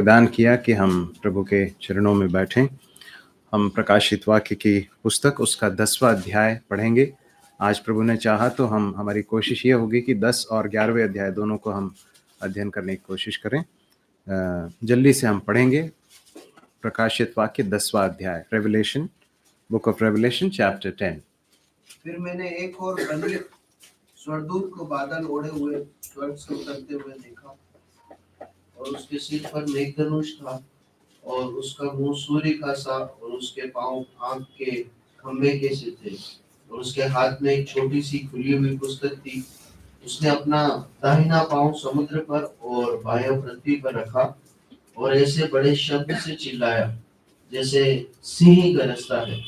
प्रदान किया कि हम प्रभु के चरणों में बैठें। हम प्रकाशित वाक्य की पुस्तक उसका 10वां अध्याय पढ़ेंगे। आज प्रभु ने चाहा तो हमारी कोशिश ये होगी कि 10 और 11वें अध्याय दोनों को हम अध्ययन करने की कोशिश करें। जल्दी से हम पढ़ेंगे प्रकाशित वाक्य 10वां अध्याय, revelation, book of revelation chapter 10। फिर मैंने एक और बलि स्वर्गदूत को बादल ओढ़े हुए स्वर्ग से उतरते हुए देखा, और उसके सिर पर मेघधनुष था, और उसका मुंह सूर्य का सा, और उसके पांव आग के खंभे के से थे, और उसके हाथ में एक छोटी सी खुली हुई पुस्तक थी। उसने अपना दाहिना पांव समुद्र पर और बायां पृथ्वी पर रखा, और ऐसे बड़े शब्द से चिल्लाया जैसे सिंह गरजता है।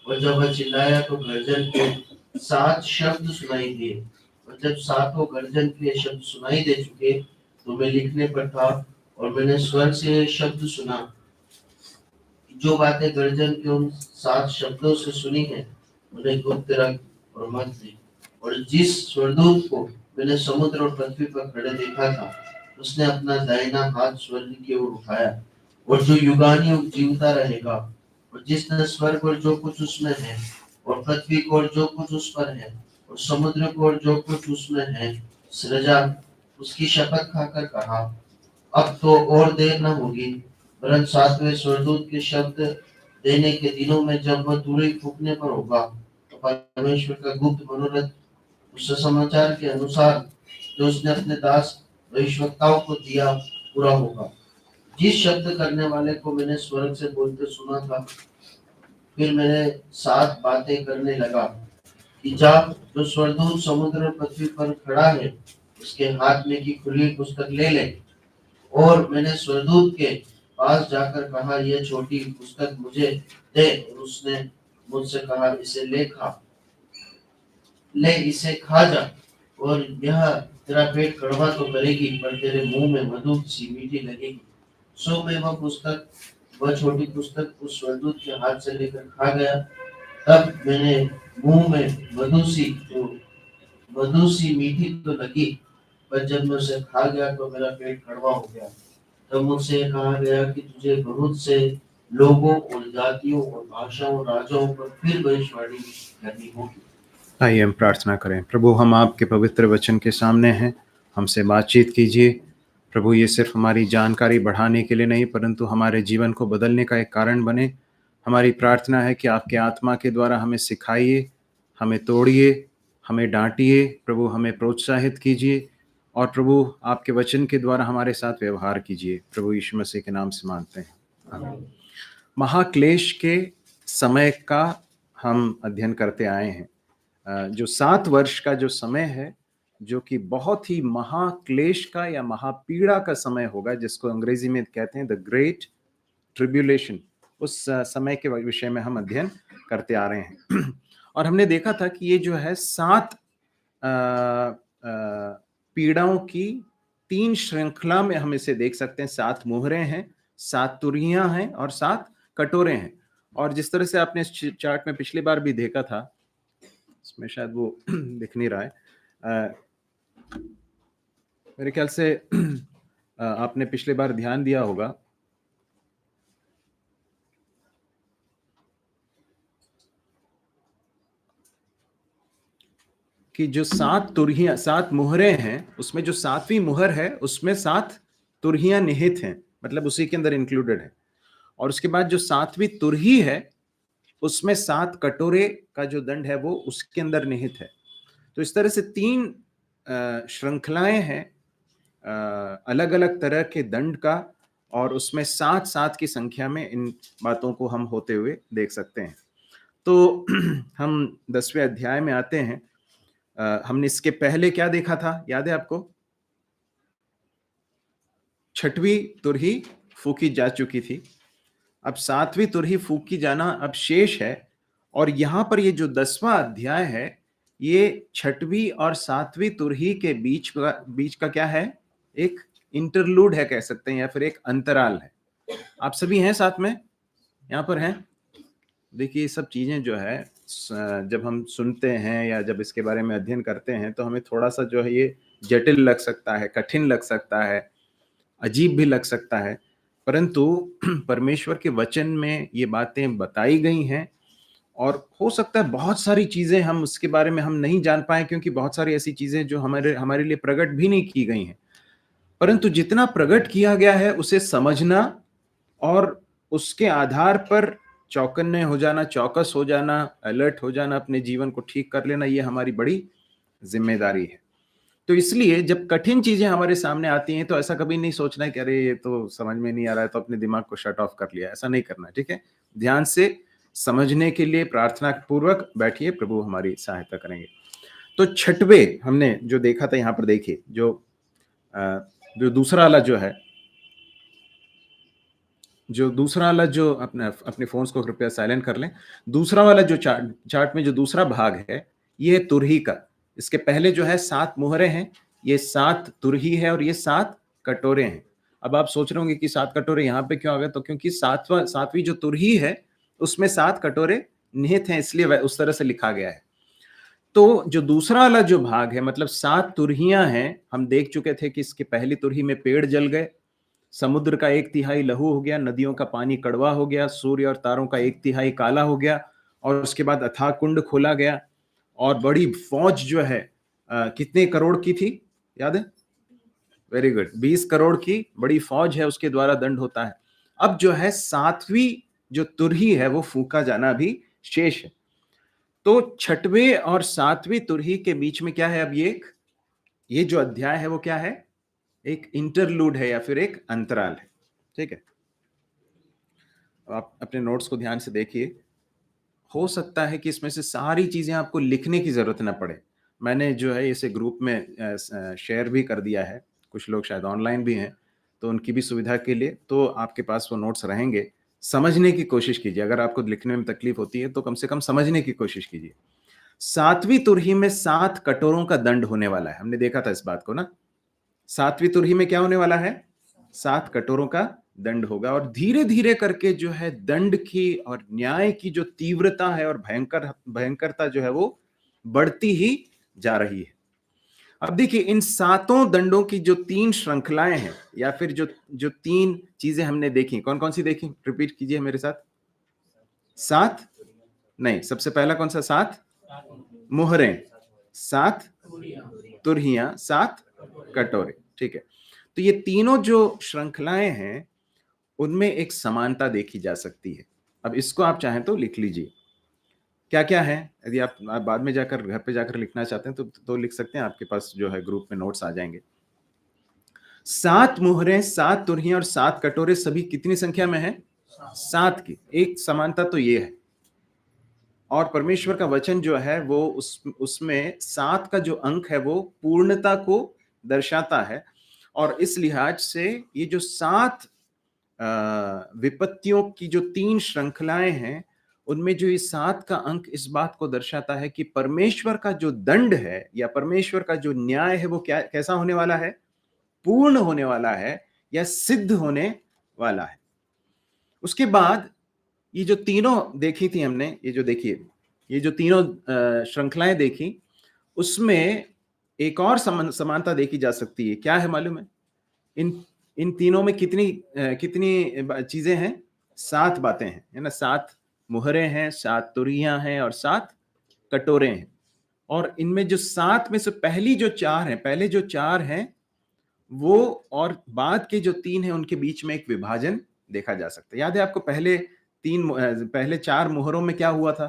और जब वह चिल्लाया तो गर्जन के 7 शब्द सुनाई दिए, और जब सातों गर्जन के शब्द सुनाई दे चुके तो मैं लिखने पर था, और मैंने स्वर्ग से शब्द सुना, जो बातें गर्जन के उन 7 शब्दों से सुनी है उन्हें गुप्त रख और मत दे। और जिस स्वर्गदूत को मैंने समुद्र और पृथ्वी पर खड़े देखा था, उसने अपना दाहिना हाथ स्वर्ग की ओर उठाया, और जो युगानुयुग जीवता रहेगा, और जिसने स्वर्ग और जो कुछ उसमें है, और पृथ्वी को और जो कुछ उस पर है, और समुद्र को और जो कुछ उसमें है सृजा, उसकी शपथ खाकर कहा, अब तो और देर न होगी, वरन 7वें स्वर्गदूत के शब्द देने के दिनों में जब वह तुरही फूंकने पर होगा, तो परमेश्वर का गुप्त मनोरथ उस समाचार के अनुसार जो उसने अपने दास भविष्यवक्ताओं को दिया पूरा होगा। जिस शब्द करने वाले को मैंने स्वर्ग से बोलते सुना था, फिर मैंने 7 बातें करने लगा कि जा, जो स्वर्गदूत समुद्र और पृथ्वी पर खड़ा है उसके हाथ में की खुली पुस्तक ले ले। और मैंने स्वर्गदूत के पास जाकर कहा, यह छोटी पुस्तक मुझे दे। और उसने मुझसे कहा, इसे खा जा, और यह तेरा पेट कड़वा तो करेगी, पर तेरे मुंह में मधु सी मीठी लगेगी। सो मैं वह छोटी पुस्तक उस स्वर्गदूत के हाथ से लेकर खा गया। तब मैंने मुंह में मधु सी मीठी तो लगी, पर जब मैं उसे खा गया तो मेरा पेट कड़वा हो गया। तब मुझसे कहा गया कि तुझे बहुत से लोगों और जातियों और भाषाओं राजाओं पर फिर भविष्यवाणी करनी होगी। आइए हम प्रार्थना करें। प्रभु, हम आपके पवित्र वचन के सामने हैं, हमसे बातचीत कीजिए। प्रभु, ये सिर्फ हमारी जानकारी बढ़ाने के लिए नहीं, परंतु हमारे जीवन को बदलने का एक कारण बने। हमारी प्रार्थना है कि आपके आत्मा के द्वारा हमें सिखाइए, हमें तोड़िए, हमें डांटिए, प्रभु हमें प्रोत्साहित कीजिए, और प्रभु आपके वचन के द्वारा हमारे साथ व्यवहार कीजिए। प्रभु यीशु मसीह के नाम से मांगते हैं, आमीन। महाक्लेश के समय का हम अध्ययन करते आए हैं। जो 7 वर्ष का जो समय है, जो कि बहुत ही महाक्लेश का या महापीड़ा का समय होगा, जिसको अंग्रेजी में कहते हैं द ग्रेट ट्रिब्यूलेशन, उस समय के विषय में हम अध्ययन करते आ रहे हैं। और हमने देखा था कि ये जो है 7 पीड़ाओं की 3 श्रृंखला में हम इसे देख सकते हैं। 7 मोहरें हैं, 7 तुरहियां हैं, और 7 कटोरे हैं। और जिस तरह से आपने इस चार्ट में पिछली बार भी देखा था, इसमें शायद वो दिख नहीं रहा है, मेरे ख्याल से आपने पिछली बार ध्यान दिया होगा कि जो 7 मुहरें हैं, उसमें जो 7वीं मुहर है उसमें 7 तुरहियां निहित हैं, मतलब उसी के अंदर इंक्लूडेड है। और उसके बाद जो 7वीं तुरही है उसमें 7 कटोरे का जो दंड है वो उसके अंदर निहित है। तो इस तरह से 3 श्रृंखलाएं हैं अलग अलग तरह के दंड का, और उसमें 7 की संख्या में इन बातों को हम होते हुए देख सकते हैं। तो हम 10वें अध्याय में आते हैं। हमने इसके पहले क्या देखा था, याद है आपको? 6वीं तुरही फूकी जा चुकी थी, अब 7वीं तुरही फूकी जाना अब शेष है। और यहां पर ये जो 10वां अध्याय है, ये 6वीं और 7वीं तुरही के बीच का क्या है? एक इंटरलूड है, कह सकते हैं, या फिर एक अंतराल है। आप सभी हैं साथ में, यहाँ पर हैं? देखिए, ये सब चीजें जो है जब हम सुनते हैं या जब इसके बारे में अध्ययन करते हैं तो हमें थोड़ा सा जो है ये जटिल लग सकता है, कठिन लग सकता है, अजीब भी लग सकता है। परंतु परमेश्वर के वचन में ये बातें बताई गई हैं और हो सकता है बहुत सारी चीजें हम उसके बारे में हम नहीं जान पाए, क्योंकि बहुत सारी ऐसी चीजें जो हमारे हमारे लिए प्रकट भी नहीं की गई हैं। परंतु जितना प्रकट किया गया है उसे समझना और उसके आधार पर चौकन्ने हो जाना, चौकस हो जाना, अलर्ट हो जाना, अपने जीवन को ठीक कर लेना, ये हमारी बड़ी जिम्मेदारी है। तो इसलिए जब कठिन चीजें हमारे सामने आती हैं तो ऐसा कभी नहीं सोचना है कि अरे ये तो समझ में नहीं आ रहा है तो अपने दिमाग को शट ऑफ कर लिया, ऐसा नहीं करना। ठीक है, ध्यान से समझने के लिए प्रार्थना पूर्वक बैठिए, प्रभु हमारी सहायता करेंगे। तो छठवे हमने जो देखा था, यहाँ पर देखिए जो दूसरा वाला जो अपने अपने फोन्स को कृपया साइलेंट कर लें। दूसरा वाला जो चार्ट में जो दूसरा भाग है, ये है तुरही का। इसके पहले जो है 7 मुहरें हैं, ये 7 तुरही है और ये 7 कटोरे हैं। अब आप सोच रहे होंगे कि 7 कटोरे यहाँ पे क्यों आ गए? तो क्योंकि सातवीं जो तुरही है उसमें 7 कटोरे निहित हैं, इसलिए उस तरह से लिखा गया है। तो जो दूसरा वाला जो भाग है, मतलब 7 तुरहियां हैं। हम देख चुके थे कि इसकी पहली तुरही में पेड़ जल गए, समुद्र का 1/3 लहू हो गया, नदियों का पानी कड़वा हो गया, सूर्य और तारों का 1/3 काला हो गया, और उसके बाद अथाह कुंड खोला गया और बड़ी फौज जो है कितने करोड़ की थी, याद है? वेरी गुड, 20 करोड़ की बड़ी फौज है, उसके द्वारा दंड होता है। अब जो है 7वीं जो तुरही है वो फूका जाना भी शेष है। तो छठवें और 7वीं तुरही के बीच में क्या है? अब ये जो अध्याय है वो क्या है? एक इंटरलूड है या फिर एक अंतराल है। ठीक है, आप अपने नोट्स को ध्यान से देखिए। हो सकता है कि इसमें से सारी चीजें आपको लिखने की जरूरत ना पड़े। मैंने जो है इसे ग्रुप में शेयर भी कर दिया है, कुछ लोग शायद ऑनलाइन भी हैं, तो उनकी भी सुविधा के लिए तो आपके पास वो नोट्स रहेंगे। समझने की कोशिश कीजिए, अगर आपको लिखने में तकलीफ होती है तो कम से कम समझने की कोशिश कीजिए। 7वीं तुरही में 7 कटोरों का दंड होने वाला है, हमने देखा था इस बात को ना। 7वीं तुरही में क्या होने वाला है? 7 कटोरों का दंड होगा, और धीरे धीरे करके जो है दंड की और न्याय की जो तीव्रता है और भयंकरता जो है वो बढ़ती ही जा रही है। अब देखिए, इन 7 दंडों की जो 3 श्रृंखलाएं हैं, या फिर जो जो 3 चीजें हमने देखी, कौन कौन सी देखी? रिपीट कीजिए मेरे साथ। 7 नहीं, सबसे पहला कौन सा? 7 मुहरें, 7 तुरहियां, 7 कटोरे। ठीक है, तो ये तीनों जो श्रृंखलाएं हैं उनमें एक समानता देखी जा सकती है। अब इसको आप चाहें तो लिख लीजिए, क्या क्या है। यदि आप बाद में जाकर घर पे जाकर लिखना चाहते हैं तो लिख सकते हैं, आपके पास जो है ग्रुप में नोट्स आ जाएंगे। 7 मुहरें, 7 तुरहियां और 7 कटोरे, सभी कितनी संख्या में है? 7 की। एक समानता तो ये है, और परमेश्वर का वचन जो है वो उसमें 7 का जो अंक है वो पूर्णता को दर्शाता है। और इस लिहाज से ये जो 7 विपत्तियों की जो 3 श्रृंखलाएं हैं, उनमें जो ये 7 का अंक इस बात को दर्शाता है कि परमेश्वर का जो दंड है या परमेश्वर का जो न्याय है वो कैसा होने वाला है? पूर्ण होने वाला है या सिद्ध होने वाला है। उसके बाद ये जो तीनों देखी थी हमने, ये जो देखिए, ये जो तीनों श्रृंखलाएं देखी, उसमें एक और समानता देखी जा सकती है। क्या है मालूम है? इन इन तीनों में कितनी कितनी चीजें हैं? 7 बातें हैं, है ना? 7 मुहरें हैं, 7 तुरहियां हैं और 7 कटोरे हैं। और इनमें जो 7 में से पहली जो 4 हैं, पहले जो 4 हैं वो, और बाद के जो 3 हैं उनके बीच में एक विभाजन देखा जा सकता है। याद है आपको पहले 4 मुहरों में क्या हुआ था?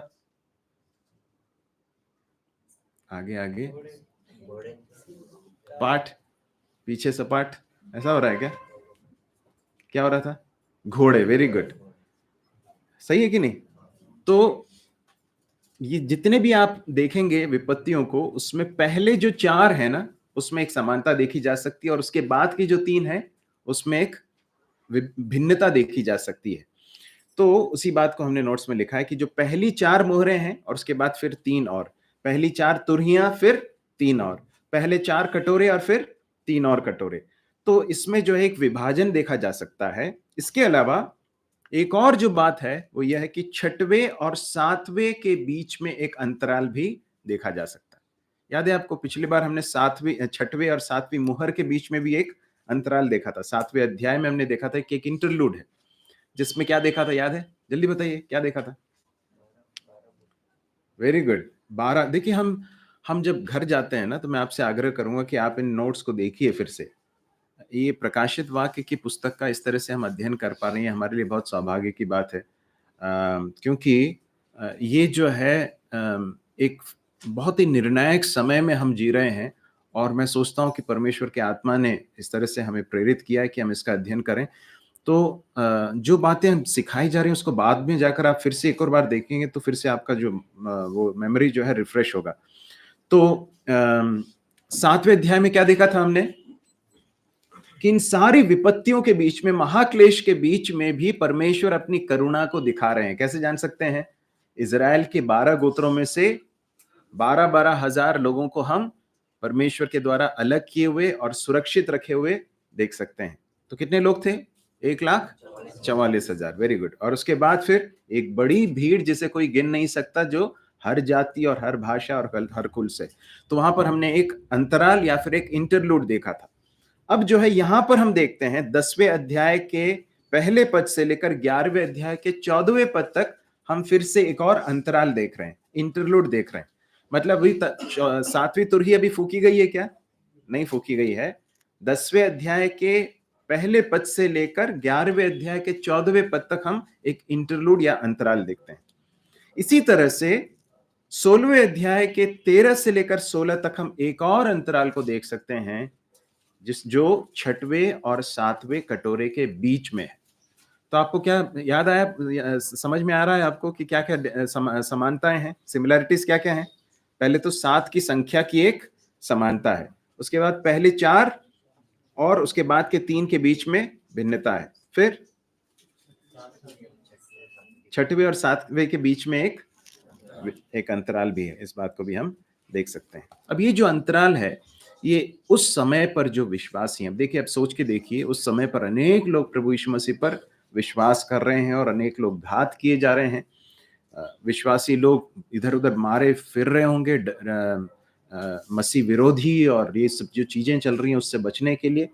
आगे आगे पाठ, पीछे सपाट, ऐसा हो रहा है क्या? क्या हो रहा था? घोड़े। वेरी गुड, सही है कि नहीं? तो ये जितने भी आप देखेंगे विपत्तियों को, उसमें पहले जो 4 है ना, उसमें एक समानता देखी जा सकती है, और उसके बाद की जो 3 है उसमें एक भिन्नता देखी जा सकती है। तो उसी बात को हमने नोट्स में लिखा है कि जो पहली 4 मोहरें हैं और उसके बाद फिर 3 और, पहली 4 तुरहियां फिर 3 और, पहले 4 कटोरे और फिर 3 और कटोरे। तो इसमें जो है एक विभाजन देखा जा सकता है। इसके अलावा एक और जो बात है वो यह है कि 6वें और 7वें के बीच में एक अंतराल भी देखा जा सकता है। याद है आपको, पिछली बार हमने 6वें और 7वीं मुहर के बीच में भी एक अंतराल देखा था। 7वें अध्याय में हमने देखा था कि एक इंटरलूड है, जिसमें क्या देखा था, याद है? जल्दी बताइए, क्या देखा था? Very good. 12। देखिए, हम जब घर जाते हैं ना, तो मैं आपसे आग्रह करूंगा कि आप इन नोट्स को देखिए फिर से। ये प्रकाशित वाक्य की पुस्तक का इस तरह से हम अध्ययन कर पा रहे हैं, हमारे लिए बहुत सौभाग्य की बात है। क्योंकि ये जो है एक बहुत ही निर्णायक समय में हम जी रहे हैं, और मैं सोचता हूँ कि परमेश्वर के आत्मा ने इस तरह से हमें प्रेरित किया है कि हम इसका अध्ययन करें। तो जो बातें हम सिखाई जा रही हैं, उसको बाद में जाकर आप फिर से एक और बार देखेंगे, तो फिर से आपका जो वो मेमोरी जो है रिफ्रेश होगा। तो 7वें अध्याय में क्या देखा था हमने? कि इन सारी विपत्तियों के बीच में, महाक्लेश के बीच में भी परमेश्वर अपनी करुणा को दिखा रहे हैं। कैसे जान सकते हैं? इजराइल के 12 गोत्रों में से 12-12 हजार लोगों को हम परमेश्वर के द्वारा अलग किए हुए और सुरक्षित रखे हुए देख सकते हैं। तो कितने लोग थे? 1,44,000। Very good. और उसके बाद फिर एक बड़ी भीड़ जिसे कोई गिन नहीं सकता, जो हर जाति और हर भाषा और हर कुल से। तो वहां पर हमने एक अंतराल या फिर एक इंटरलूड देखा था। अब जो है यहां पर हम देखते हैं 10वें अध्याय के पहले पद से लेकर 11वें अध्याय के 14वें पद तक हम फिर से एक और अंतराल देख रहे हैं, इंटरलूड देख रहे हैं। मतलब वही 7वीं तुरही अभी फूकी गई है क्या? नहीं फूकी गई है। 10वें अध्याय के पहले पद से लेकर 11वें अध्याय के 14वें पद तक हम एक इंटरलूड या अंतराल देखते हैं। इसी तरह से 16वें अध्याय के 13 से लेकर 16 तक हम एक और अंतराल को देख सकते हैं, जो 6वें और 7वें कटोरे के बीच में है। तो आपको क्या याद आया, समझ में आ रहा है आपको कि क्या क्या समानताएं हैं, सिमिलैरिटीज क्या क्या हैं? पहले तो 7 की संख्या की एक समानता है, उसके बाद पहले 4 और उसके बाद के 3 के बीच में भिन्नता है, फिर 6वें और 7वें के बीच में एक अंतराल भी है। इस बात को भी हम देख सकते हैं। अब ये जो अंतराल है, ये उस समय पर जो विश्वासी हैं, देखिए अब सोच के देखिए, उस समय पर अनेक लोग प्रभु यीशु मसीह पर विश्वास कर रहे हैं और अनेक लोग घात किए जा रहे हैं। विश्वासी लोग इधर उधर मारे फिर रहे होंगे, मसीह विरोधी और ये सब जो चीजें चल रही हैं उससे बचने के लिए।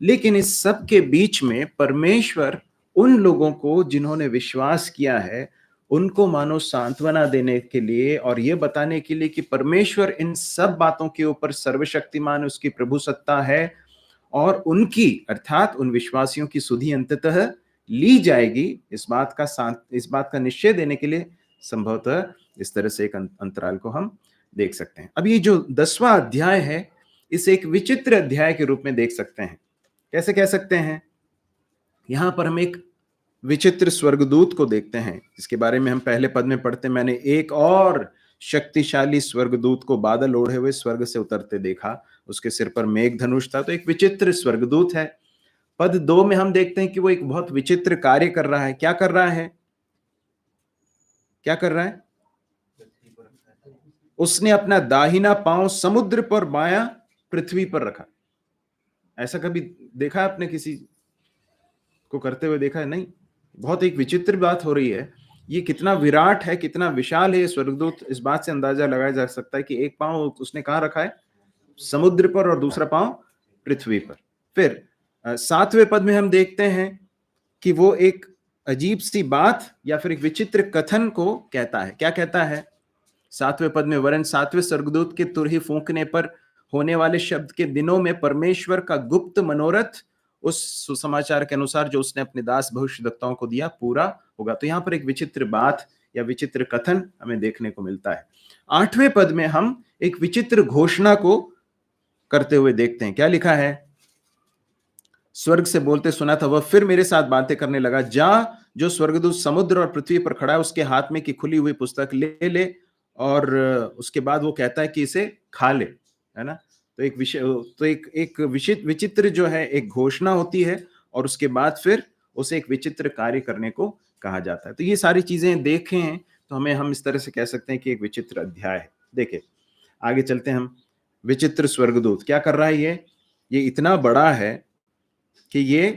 लेकिन इस सब के बीच में परमेश्वर उन लोगों को जिन्होंने विश्वास किया है, उनको मानो सांत्वना देने के लिए और ये बताने के लिए कि परमेश्वर इन सब बातों के ऊपर सर्वशक्तिमान, उसकी प्रभु सत्ता है, और उनकी अर्थात उन विश्वासियों की सुधि अंततः ली जाएगी, इस बात का निश्चय देने के लिए संभवतः इस तरह से एक अंतराल को हम देख सकते हैं। अब ये जो 10वां अध्याय है, इसे एक विचित्र अध्याय के रूप में देख सकते हैं। कैसे कह सकते हैं? यहां पर हम एक विचित्र स्वर्गदूत को देखते हैं, जिसके बारे में हम पहले पद में पढ़ते हैं, मैंने एक और शक्तिशाली स्वर्गदूत को बादल ओढ़े हुए स्वर्ग से उतरते देखा, उसके सिर पर मेघ धनुष था। तो एक विचित्र स्वर्गदूत है। पद 2 में हम देखते हैं कि वो एक बहुत विचित्र कार्य कर रहा है। क्या कर रहा है? क्या कर रहा है? उसने अपना दाहिना पांव समुद्र पर, बायां पृथ्वी पर रखा। ऐसा कभी देखा है आपने? किसी को करते हुए देखा है? नहीं। बहुत एक विचित्र बात हो रही है। ये कितना विराट है, कितना विशाल है ये स्वर्गदूत, इस बात से अंदाजा लगाया जा सकता है कि एक पांव उसने कहां रखा है? समुद्र पर, और दूसरा पांव पृथ्वी पर। फिर 7वें पद में हम देखते हैं कि वो एक अजीब सी बात या फिर एक विचित्र कथन को कहता है। क्या कहता है 7वें पद में? वरन 7वें स्वर्गदूत के तुरही फूंकने पर होने वाले शब्द के दिनों में परमेश्वर का गुप्त मनोरथ उस सुसमाचार के अनुसार जो उसने अपने दास भविष्यद्वक्ताओं को दिया पूरा होगा। तो यहां पर एक विचित्र बात या विचित्र कथन हमें देखने को मिलता है। 8वें पद में हम एक विचित्र घोषणा को करते हुए देखते हैं। क्या लिखा है? स्वर्ग से बोलते सुना था, वह फिर मेरे साथ बातें करने लगा, जा, जो स्वर्गदूत समुद्र और पृथ्वी पर खड़ा है उसके हाथ में की खुली हुई पुस्तक ले ले, और उसके बाद वो कहता है कि इसे खा ले, है ना। तो एक विषय, तो एक विचित्र जो है एक घोषणा होती है, और उसके बाद फिर उसे एक विचित्र कार्य करने को कहा जाता है। तो ये सारी चीजें देखें तो हम इस तरह से कह सकते हैं कि एक विचित्र अध्याय है। देखे आगे चलते हैं हम। विचित्र स्वर्गदूत क्या कर रहा है? ये इतना बड़ा है कि ये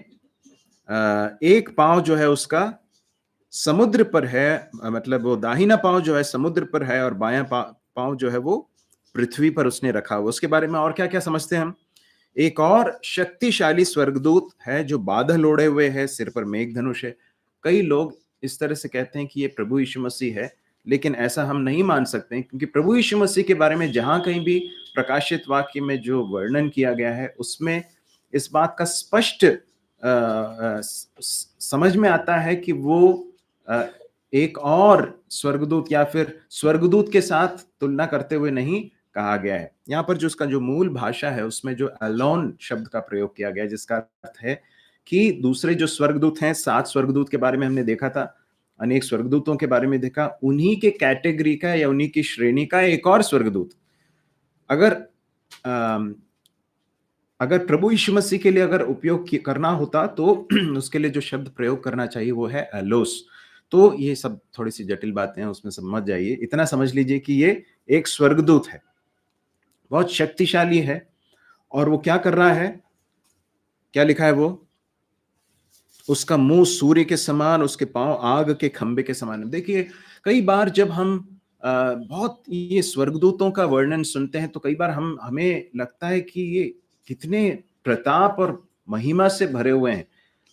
एक पांव जो है उसका समुद्र पर है, मतलब वो दाहिना पांव जो है समुद्र पर है और बायां पांव जो है वो पृथ्वी पर उसने रखा हुआ। उसके बारे में और क्या क्या समझते हैं हम? एक और शक्तिशाली स्वर्गदूत है जो बादल ओढ़े हुए है, सिर पर मेघधनुष है। कई लोग इस तरह से कहते हैं कि ये प्रभु यीशु मसीह है, लेकिन ऐसा हम नहीं मान सकते हैं, क्योंकि प्रभु यीशु मसीह के बारे में जहां कहीं भी प्रकाशित वाक्य में जो वर्णन किया गया है, उसमें इस बात का स्पष्ट समझ में आता है कि वो अ, एक और स्वर्गदूत या फिर स्वर्गदूत के साथ तुलना करते हुए नहीं कहा गया है। यहाँ पर जो उसका जो मूल भाषा है, उसमें जो एलोन शब्द का प्रयोग किया गया है, जिसका अर्थ है कि दूसरे जो स्वर्गदूत हैं, 7 स्वर्गदूत के बारे में हमने देखा था, अनेक स्वर्गदूतों के बारे में देखा, उन्हीं के कैटेगरी का या उन्हीं की श्रेणी का एक और स्वर्गदूत। अगर अम, अगर प्रभु यीशु मसीह के लिए अगर उपयोग करना होता, तो उसके लिए जो शब्द प्रयोग करना चाहिए वो है एलोस। तो ये सब थोड़ी सी जटिल बातें हैं, उसमें समझ जाइए। इतना समझ लीजिए कि ये एक स्वर्गदूत है, बहुत शक्तिशाली है। और वो क्या कर रहा है? क्या लिखा है? वो उसका मुंह सूर्य के समान, उसके पांव आग के खंबे के समान। देखिए, कई बार जब हम बहुत ये स्वर्गदूतों का वर्णन सुनते हैं, तो कई बार हमें लगता है कि ये कितने प्रताप और महिमा से भरे हुए हैं।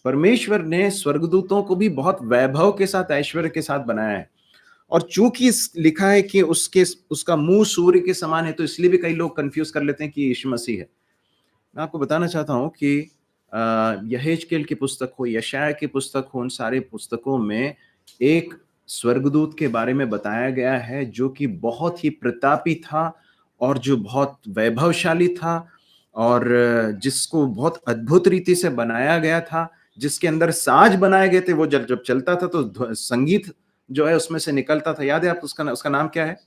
परमेश्वर ने स्वर्गदूतों को भी बहुत वैभव के साथ, ऐश्वर्य के साथ बनाया है। और चूंकि लिखा है कि उसका मुंह सूर्य के समान है, तो इसलिए भी कई लोग कंफ्यूज कर लेते हैं कि यीशु मसीह है। मैं आपको बताना चाहता हूं कि यहेजकेल की पुस्तक हो, यशायाह की पुस्तक हो, उन सारे पुस्तकों में एक स्वर्गदूत के बारे में बताया गया है जो कि बहुत ही प्रतापी था और जो बहुत वैभवशाली था, और जिसको बहुत अद्भुत रीति से बनाया गया था, जिसके अंदर साज बनाए गए थे। वो जब जब चलता था तो संगीत जो है उसमें से निकलता था। याद है आप उसका उसका नाम क्या है?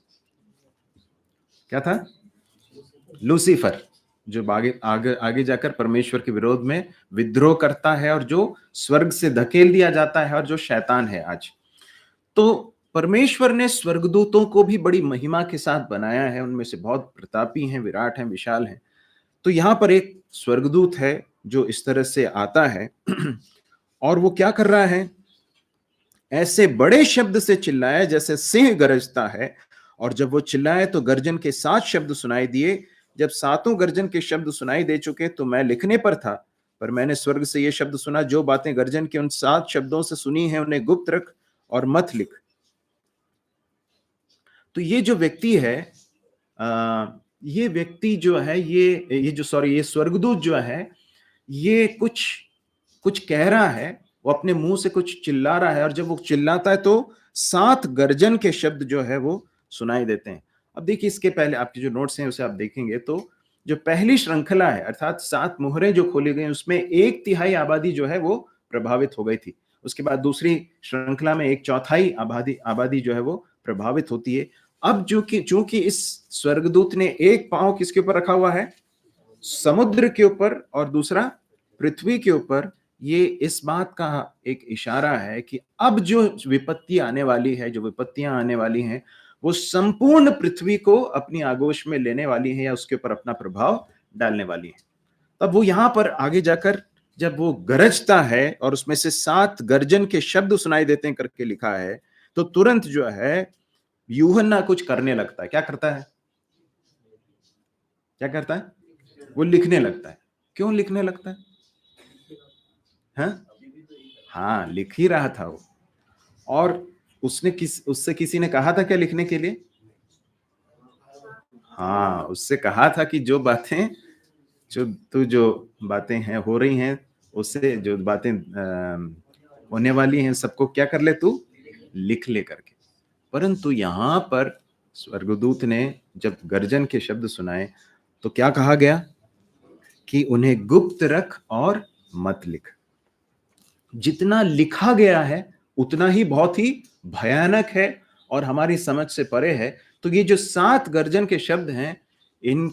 क्या था? लूसीफर, जो आगे आगे आगे जाकर परमेश्वर के विरोध में विद्रोह करता है और जो स्वर्ग से धकेल दिया जाता है और जो शैतान है आज। तो परमेश्वर ने स्वर्गदूतों को भी बड़ी महिमा के साथ बनाया है, उनमें से बहुत प्रतापी हैं, विराट हैं, विशाल हैं। तो यहाँ पर एक स्वर्गदूत है जो इस तरह से आता है और वो क्या कर रहा है? ऐसे बड़े शब्द से चिल्लाया जैसे सिंह गरजता है, और जब वो चिल्लाए तो गर्जन के 7 शब्द सुनाई दिए। जब सातों गर्जन के शब्द सुनाई दे चुके तो मैं लिखने पर था, पर मैंने स्वर्ग से ये शब्द सुना, जो बातें गर्जन के उन 7 शब्दों से सुनी हैं उन्हें गुप्त रख और मत लिख। तो ये जो व्यक्ति है, ये व्यक्ति जो है, ये स्वर्गदूत जो है, ये कुछ कुछ कह रहा है, वो अपने मुंह से कुछ चिल्ला रहा है, और जब वो चिल्लाता है तो 7 गर्जन के शब्द जो है वो सुनाई देते हैं। अब देखिए, इसके पहले आपके जो नोट्स हैं उसे आप देखेंगे तो जो पहली श्रृंखला है, अर्थात 7 मोहरें जो खोली गई, उसमें 1/3 आबादी जो है वो प्रभावित हो गई थी। उसके बाद दूसरी श्रृंखला में 1/4 आबादी आबादी जो है वो प्रभावित होती है। अब जो कि चूंकि इस स्वर्गदूत ने एक पांव किसके ऊपर रखा हुआ है? समुद्र के ऊपर, और दूसरा पृथ्वी के ऊपर। ये इस बात का एक इशारा है कि अब जो विपत्ति आने वाली है, जो विपत्तियां आने वाली हैं, वो संपूर्ण पृथ्वी को अपनी आगोश में लेने वाली है या उसके ऊपर अपना प्रभाव डालने वाली है। तब वो यहां पर आगे जाकर जब वो गरजता है और उसमें से 7 गर्जन के शब्द सुनाई देते हैं करके लिखा है, तो तुरंत जो है यूहन्ना कुछ करने लगता है। क्या करता है? क्या करता है? वो लिखने लगता है। क्यों लिखने लगता है? हाँ, हाँ, लिख ही रहा था वो। और उससे किसी ने कहा था क्या लिखने के लिए? हाँ, उससे कहा था कि जो बातें हैं, हो रही हैं, उससे जो बातें होने वाली हैं, सबको क्या कर ले तू? लिख ले करके। परंतु यहां पर स्वर्गदूत ने जब गर्जन के शब्द सुनाए, तो क्या कहा गया? कि उन्हें गुप्त रख और मत लिख। जितना लिखा गया है उतना ही बहुत ही भयानक है और हमारी समझ से परे है। तो ये जो 7 गर्जन के शब्द हैं, इन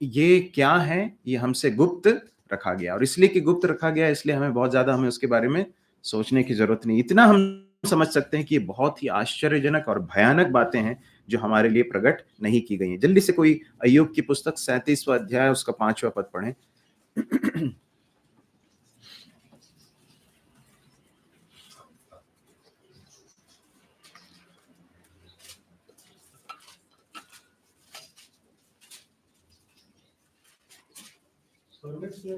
ये क्या है? ये हमसे गुप्त रखा गया, और इसलिए कि गुप्त रखा गया, इसलिए हमें उसके बारे में सोचने की जरूरत नहीं। इतना हम समझ सकते हैं कि ये बहुत ही आश्चर्यजनक और भयानक बातें हैं जो हमारे लिए प्रकट नहीं की गई हैं। जल्दी से कोई अय्यूब की पुस्तक 37वां अध्याय उसका 5वां पद पढ़ें। स्वर्ग से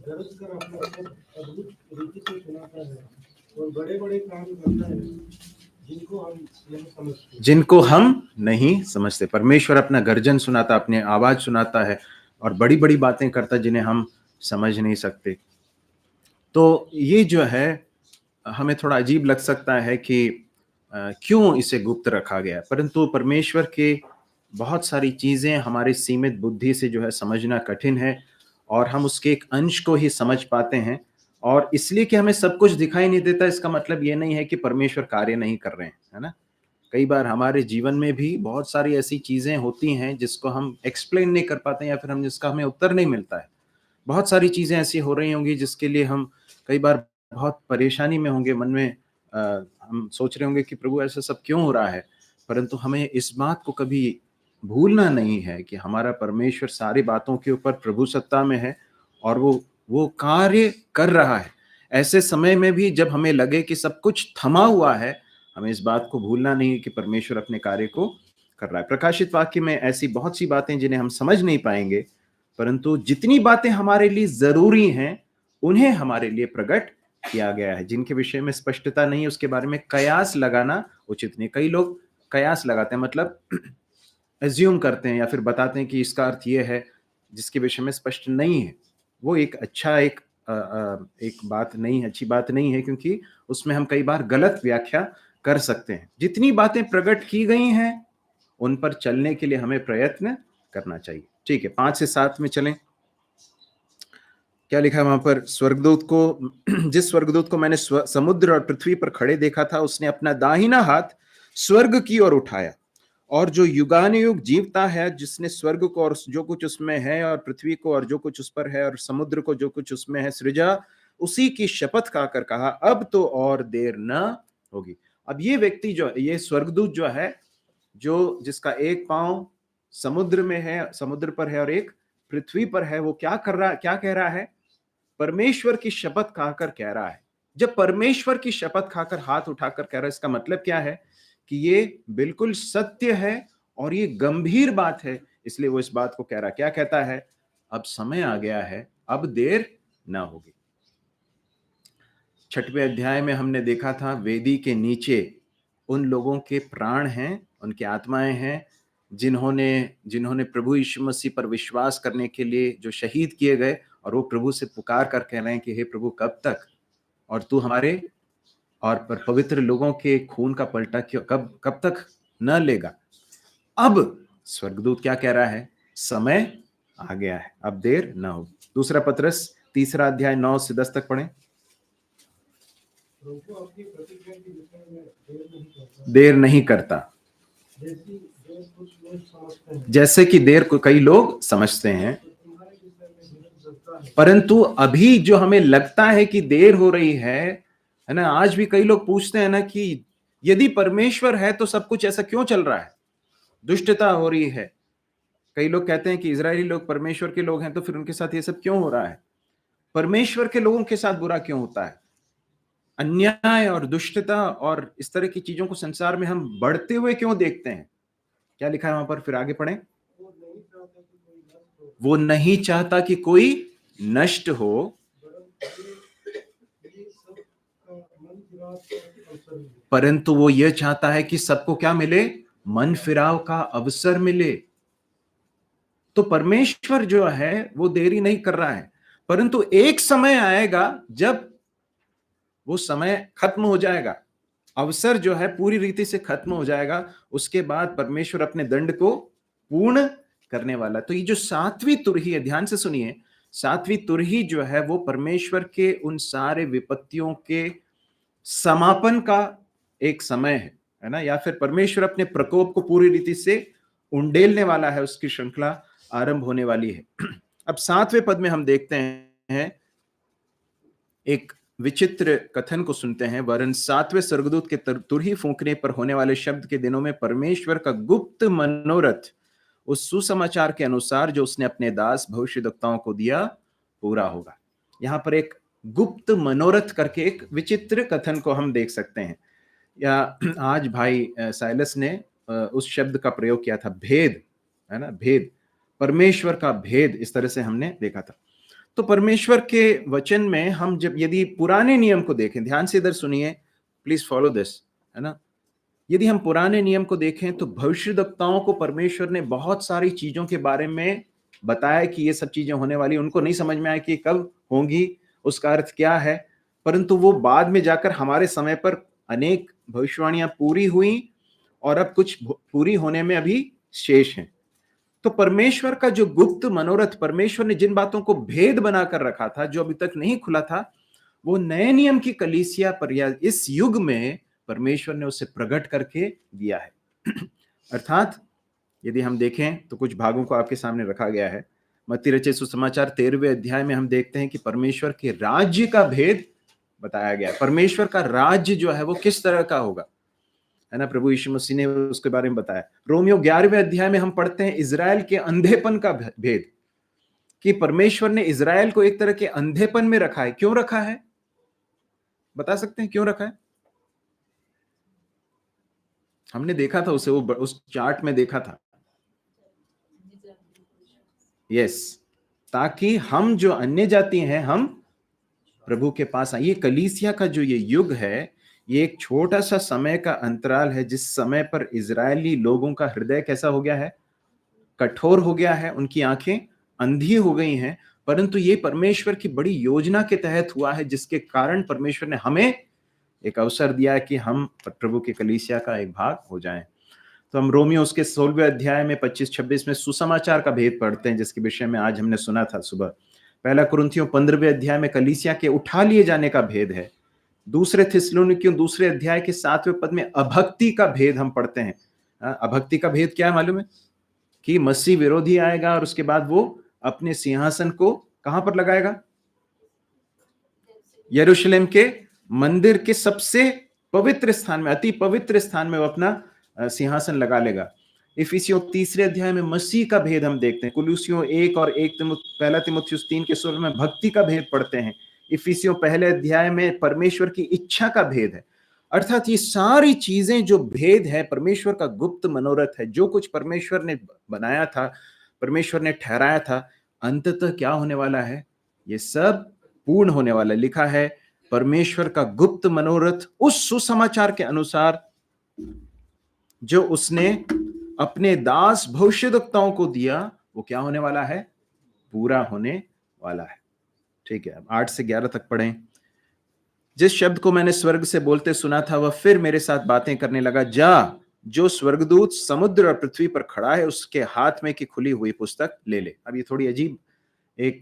गरज कर अपना सब अद्भुत रीति से सुनाता है और बड़े बड़े काम करता है जिनको हम नहीं समझते। परमेश्वर अपना गर्जन सुनाता, अपने आवाज सुनाता है और बड़ी बड़ी बातें करता जिन्हें हम समझ नहीं सकते। तो ये जो है हमें थोड़ा अजीब लग सकता है कि क्यों इसे गुप्त रखा गया, परंतु परमेश्वर के बहुत सारी चीजें हमारी सीमित बुद्धि से जो है समझना कठिन है और हम उसके एक अंश को ही समझ पाते हैं। और इसलिए कि हमें सब कुछ दिखाई नहीं देता, इसका मतलब ये नहीं है कि परमेश्वर कार्य नहीं कर रहे हैं, है ना। कई बार हमारे जीवन में भी बहुत सारी ऐसी चीजें होती हैं जिसको हम एक्सप्लेन नहीं कर पाते या फिर हम जिसका हमें उत्तर नहीं मिलता है। बहुत सारी चीजें ऐसी हो रही होंगी जिसके लिए हम कई बार बहुत परेशानी में होंगे, मन में हम सोच रहे होंगे कि प्रभु ऐसा सब क्यों हो रहा है, परंतु हमें इस बात को कभी भूलना नहीं है कि हमारा परमेश्वर सारी बातों के ऊपर प्रभु सत्ता में है और वो कार्य कर रहा है। ऐसे समय में भी जब हमें लगे कि सब कुछ थमा हुआ है, हमें इस बात को भूलना नहीं है कि परमेश्वर अपने कार्य को कर रहा है। प्रकाशित वाक्य में ऐसी बहुत सी बातें जिन्हें हम समझ नहीं पाएंगे, परंतु जितनी बातें हमारे लिए जरूरी हैं उन्हें हमारे लिए प्रकट किया गया है। जिनके विषय में स्पष्टता नहीं है उसके बारे में कयास लगाना उचित नहीं। कई लोग कयास लगाते हैं, मतलब एज्यूम करते हैं या फिर बताते हैं कि इसका अर्थ ये है जिसके विषय में स्पष्ट नहीं है। वो एक अच्छा एक बात नहीं है, अच्छी बात नहीं है, क्योंकि उसमें हम कई बार गलत व्याख्या कर सकते हैं। जितनी बातें प्रकट की गई हैं उन पर चलने के लिए हमें प्रयत्न करना चाहिए। ठीक है, 5 से 7 में चलें। क्या लिखा है वहां पर? स्वर्गदूत को जिस स्वर्गदूत को मैंने समुद्र और पृथ्वी पर खड़े देखा था, उसने अपना दाहिना हाथ स्वर्ग की ओर उठाया और जो युगानुयुग जीवता है, जिसने स्वर्ग को और जो कुछ उसमें है और पृथ्वी को और जो कुछ उस पर है और समुद्र को जो कुछ उसमें है सृजा, उसी की शपथ खाकर कहा, अब तो और देर न होगी। अब ये व्यक्ति जो ये स्वर्गदूत जो है, जो जिसका एक पांव समुद्र में है, समुद्र पर है और एक पृथ्वी पर है, वो क्या कह रहा है? परमेश्वर की शपथ खाकर कह रहा है। जब परमेश्वर की शपथ खाकर हाथ उठाकर कह रहा है, इसका मतलब क्या है कि ये बिल्कुल सत्य है और ये गंभीर बात है, इसलिए वो इस बात को कह रहा। क्या कहता है? अब समय आ गया है, अब देर ना होगी। 6वें अध्याय में हमने देखा था वेदी के नीचे उन लोगों के प्राण हैं, उनकी आत्माएं हैं, जिन्होंने प्रभु यीशु मसीह पर विश्वास करने के लिए जो शहीद किए गए, और वो प्रभु से पुकार कर कह रहे हैं कि हे प्रभु, कब तक, और तू हमारे और पर पवित्र लोगों के खून का पलटा क्यों कब तक न लेगा। अब स्वर्गदूत क्या कह रहा है? समय आ गया है, अब देर न हो। दूसरा पत्रस 3 अध्याय 9 से 10 तक पढ़ें। देर नहीं करता, जैसे कि देर को कई लोग समझते हैं, परंतु अभी जो हमें लगता है कि देर हो रही है ना, आज भी कई लोग पूछते हैं ना कि यदि परमेश्वर है तो सब कुछ ऐसा क्यों चल रहा है, दुष्टता हो रही है। कई लोग कहते हैं कि इजरायली लोग परमेश्वर के लोग हैं तो फिर उनके साथ ये सब क्यों हो रहा है, परमेश्वर के लोगों के साथ बुरा क्यों होता है, अन्याय और दुष्टता और इस तरह की चीजों को संसार में हम बढ़ते हुए क्यों देखते हैं। क्या लिखा है वहां पर? फिर आगे पढ़ें। वो नहीं चाहता कि कोई नष्ट हो, परंतु वो ये चाहता है कि सबको क्या मिले? मन फिराव का अवसर मिले। तो परमेश्वर जो है वो देरी नहीं कर रहा है, परंतु एक समय आएगा जब वो समय खत्म हो जाएगा, अवसर जो है पूरी रीति से खत्म हो जाएगा, उसके बाद परमेश्वर अपने दंड को पूर्ण करने वाला। तो ये जो 7वीं तुरही है, ध्यान से सुनिए, 7वीं तुरही जो है वो परमेश्वर के उन सारे विपत्तियों के समापन का एक समय है ना, या फिर परमेश्वर अपने प्रकोप को पूरी रीति से उंडेलने वाला है, उसकी श्रृंखला आरंभ होने वाली है। अब 7वें पद में हम देखते हैं एक विचित्र कथन को सुनते हैं, वरन 7वें स्वर्गदूत के तुरही फूंकने पर होने वाले शब्द के दिनों में परमेश्वर का गुप्त मनोरथ उस सुसमाचार के अनुसार जो उसने अपने दास भविष्यद्वक्ताओं को दिया पूरा होगा। यहां पर एक गुप्त मनोरथ करके एक विचित्र कथन को हम देख सकते हैं, या आज भाई साइलस ने उस शब्द का प्रयोग किया था, भेद, है ना, भेद, परमेश्वर का भेद, इस तरह से हमने देखा था। तो परमेश्वर के वचन में हम जब यदि पुराने नियम को देखें, ध्यान से इधर सुनिए, प्लीज फॉलो दिस, है ना। यदि हम पुराने नियम को देखें तो भविष्यद्वक्ताओं को परमेश्वर ने बहुत सारी चीजों के बारे में बताया कि ये सब चीजें होने वाली, उनको नहीं समझ में आया कि कब होंगी, उसका अर्थ क्या है, परंतु वो बाद में जाकर हमारे समय पर अनेक भविष्यवाणियां पूरी हुई और अब कुछ पूरी होने में अभी शेष हैं। तो परमेश्वर का जो गुप्त मनोरथ, परमेश्वर ने जिन बातों को भेद बनाकर रखा था, जो अभी तक नहीं खुला था, वो नए नियम की कलीसिया पर या इस युग में परमेश्वर ने उसे प्रकट करके दिया है। अर्थात यदि हम देखें तो कुछ भागों को आपके सामने रखा गया है। मत्ती रचित सुसमाचार 13वें अध्याय में हम देखते हैं कि परमेश्वर के राज्य का भेद बताया गया है। परमेश्वर का राज्य जो है वो किस तरह का होगा, है ना, प्रभु यीशु मसीह ने उसके बारे में बताया। रोमियो 11वें अध्याय में हम पढ़ते हैं इजराइल के अंधेपन का भेद, कि परमेश्वर ने इजराइल को एक तरह के अंधेपन में रखा है। क्यों रखा है, बता सकते हैं क्यों रखा है? हमने देखा था उसे, वो उस चार्ट में देखा था। यस, ताकि हम जो अन्य जाति हैं हम प्रभु के पास आए। ये कलीसिया का जो ये युग है, ये एक छोटा सा समय का अंतराल है जिस समय पर इजरायली लोगों का हृदय कैसा हो गया है, कठोर हो गया है, उनकी आंखें अंधी हो गई हैं। परंतु ये परमेश्वर की बड़ी योजना के तहत हुआ है, जिसके कारण परमेश्वर ने हमें एक अवसर दिया है कि हम प्रभु की कलीसिया का एक भाग हो जाएं। तो हम रोमियो उसके 16वें अध्याय में 25-26 में सुसमाचार का भेद पढ़ते हैं, जिसके विषय में आज हमने सुना था सुबह। पहला कुरिन्थियों 15वें अध्याय में कलीसिया के उठा लिए जाने का भेद है। दूसरे थिस्सलुनीकियों 2 अध्याय के 7वें पद में अभक्ति का भेद हम पढ़ते हैं। अभक्ति का भेद क्या है मालूम है? कि मसीह विरोधी आएगा और उसके बाद वो अपने सिंहासन को कहां पर लगाएगा? यरूशलेम के मंदिर के सबसे पवित्र स्थान में, अति पवित्र स्थान में वो अपना सिंहासन लगा लेगा। इफिसियों 3 अध्याय में मसीह का भेद हम देखते हैं। कुलुसियों 1 और 1 तीमुथियुस 3 के 16 में भक्ति का भेद पढ़ते हैं। इफिसियों 1 अध्याय में परमेश्वर की इच्छा का भेद है। अर्थात ये सारी चीजें जो भेद है, परमेश्वर का गुप्त मनोरथ है, जो कुछ परमेश्वर ने बनाया था, परमेश्वर ने ठहराया था, अंततः क्या होने वाला है, ये सब पूर्ण होने वाला है। लिखा है परमेश्वर का गुप्त मनोरथ उस सुसमाचार के अनुसार जो उसने अपने दास भविष्यद्वक्ताओं को दिया, वो क्या होने वाला है, पूरा होने वाला है। ठीक है, अब 8 से 11 तक पढ़ें। जिस शब्द को मैंने स्वर्ग से बोलते सुना था, वह फिर मेरे साथ बातें करने लगा, जा, जो स्वर्गदूत समुद्र और पृथ्वी पर खड़ा है उसके हाथ में की खुली हुई पुस्तक ले ले। अब ये थोड़ी अजीब एक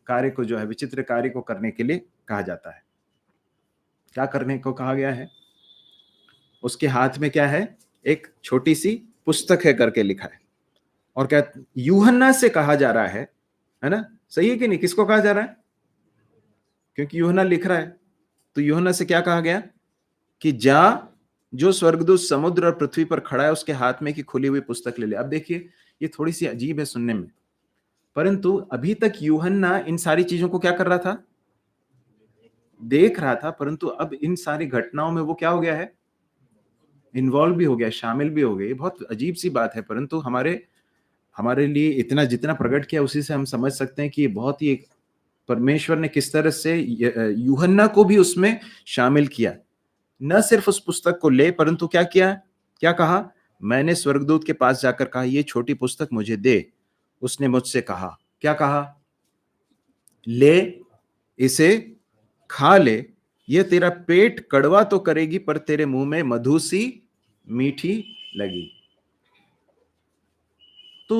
कार्य को जो है, विचित्र कार्य को करने के लिए कहा जाता है। क्या करने को कहा गया है? उसके हाथ में क्या है? एक छोटी सी पुस्तक है करके लिखा है। और क्या यूहन्ना से कहा जा रहा है ना? सही है कि नहीं? किसको कहा जा रहा है? क्योंकि यूहन्ना लिख रहा है, तो यूहन्ना से क्या कहा गया कि जा, जो स्वर्गदूत समुद्र और पृथ्वी पर खड़ा है उसके हाथ में की खुली हुई पुस्तक ले ले। अब देखिए, ये थोड़ी सी अजीब है सुनने में, परंतु अभी तक यूहन्ना इन सारी चीजों को क्या कर रहा था? देख रहा था, परंतु अब इन सारी घटनाओं में वो क्या हो गया है? इन्वॉल्व भी हो गया, शामिल भी हो गए। ये बहुत अजीब सी बात है, परंतु हमारे लिए इतना जितना प्रकट किया उसी से हम समझ सकते हैं कि ये बहुत ही परमेश्वर ने किस तरह से यूहन्ना को भी उसमें शामिल किया। न सिर्फ उस पुस्तक को ले, परंतु क्या किया, क्या कहा? मैंने स्वर्गदूत के पास जाकर कहा, ये छोटी पुस्तक मुझे दे। उसने मुझसे कहा, क्या कहा? ले, इसे खा ले, यह तेरा पेट कड़वा तो करेगी पर तेरे मुंह में मधु सी मीठी लगी। तो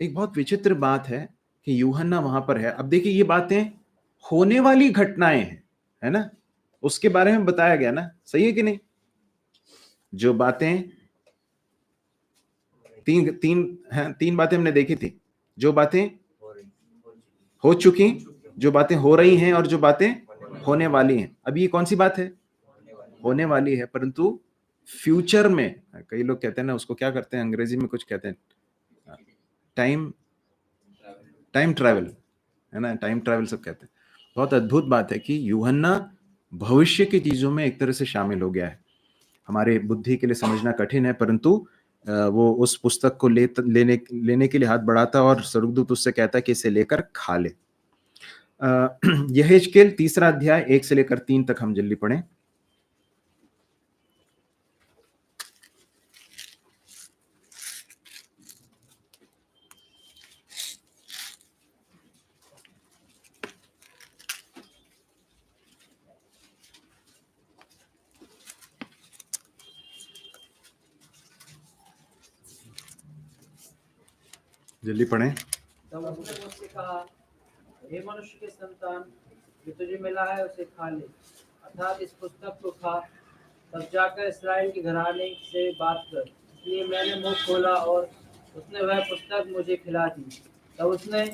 एक बहुत विचित्र बात है कि यूहन्ना वहां पर है। अब देखिए, ये बातें होने वाली घटनाएं हैं, है ना, उसके बारे में बताया गया ना, सही है कि नहीं? जो बातें तीन बातें हमने देखी थी, जो बातें हो चुकी, जो बातें हो रही हैं और जो बातें होने वाली हैं। अभी ये कौन सी बात है? होने वाली है, परंतु फ्यूचर में कई लोग कहते हैं ना, उसको क्या करते हैं, अंग्रेजी में कुछ कहते हैं, टाइम ट्रैवल, है ना, टाइम ट्रैवल सब कहते हैं। बहुत अद्भुत बात है कि यूहन्ना भविष्य की चीजों में एक तरह से शामिल हो गया है। हमारे बुद्धि के लिए समझना कठिन है, परंतु वो उस पुस्तक को लेने के लिए हाथ बढ़ाता और स्वर्गदूत उससे कहता है कि इसे लेकर खा ले। यहेजकेल 3 अध्याय 1 से लेकर 3 तक हम जल्दी पढ़ें। जल्दी पढ़ें। तब उसने मुझसे कहा, हे मनुष्य के संतान, जो तुझे मिला है उसे खा ले, अर्थात इस पुस्तक को खा, तब जाकर इस्राएल के घराने से बात कर। इसलिए मैंने मुंह खोला और उसने वह पुस्तक मुझे खिला दी। तब उसने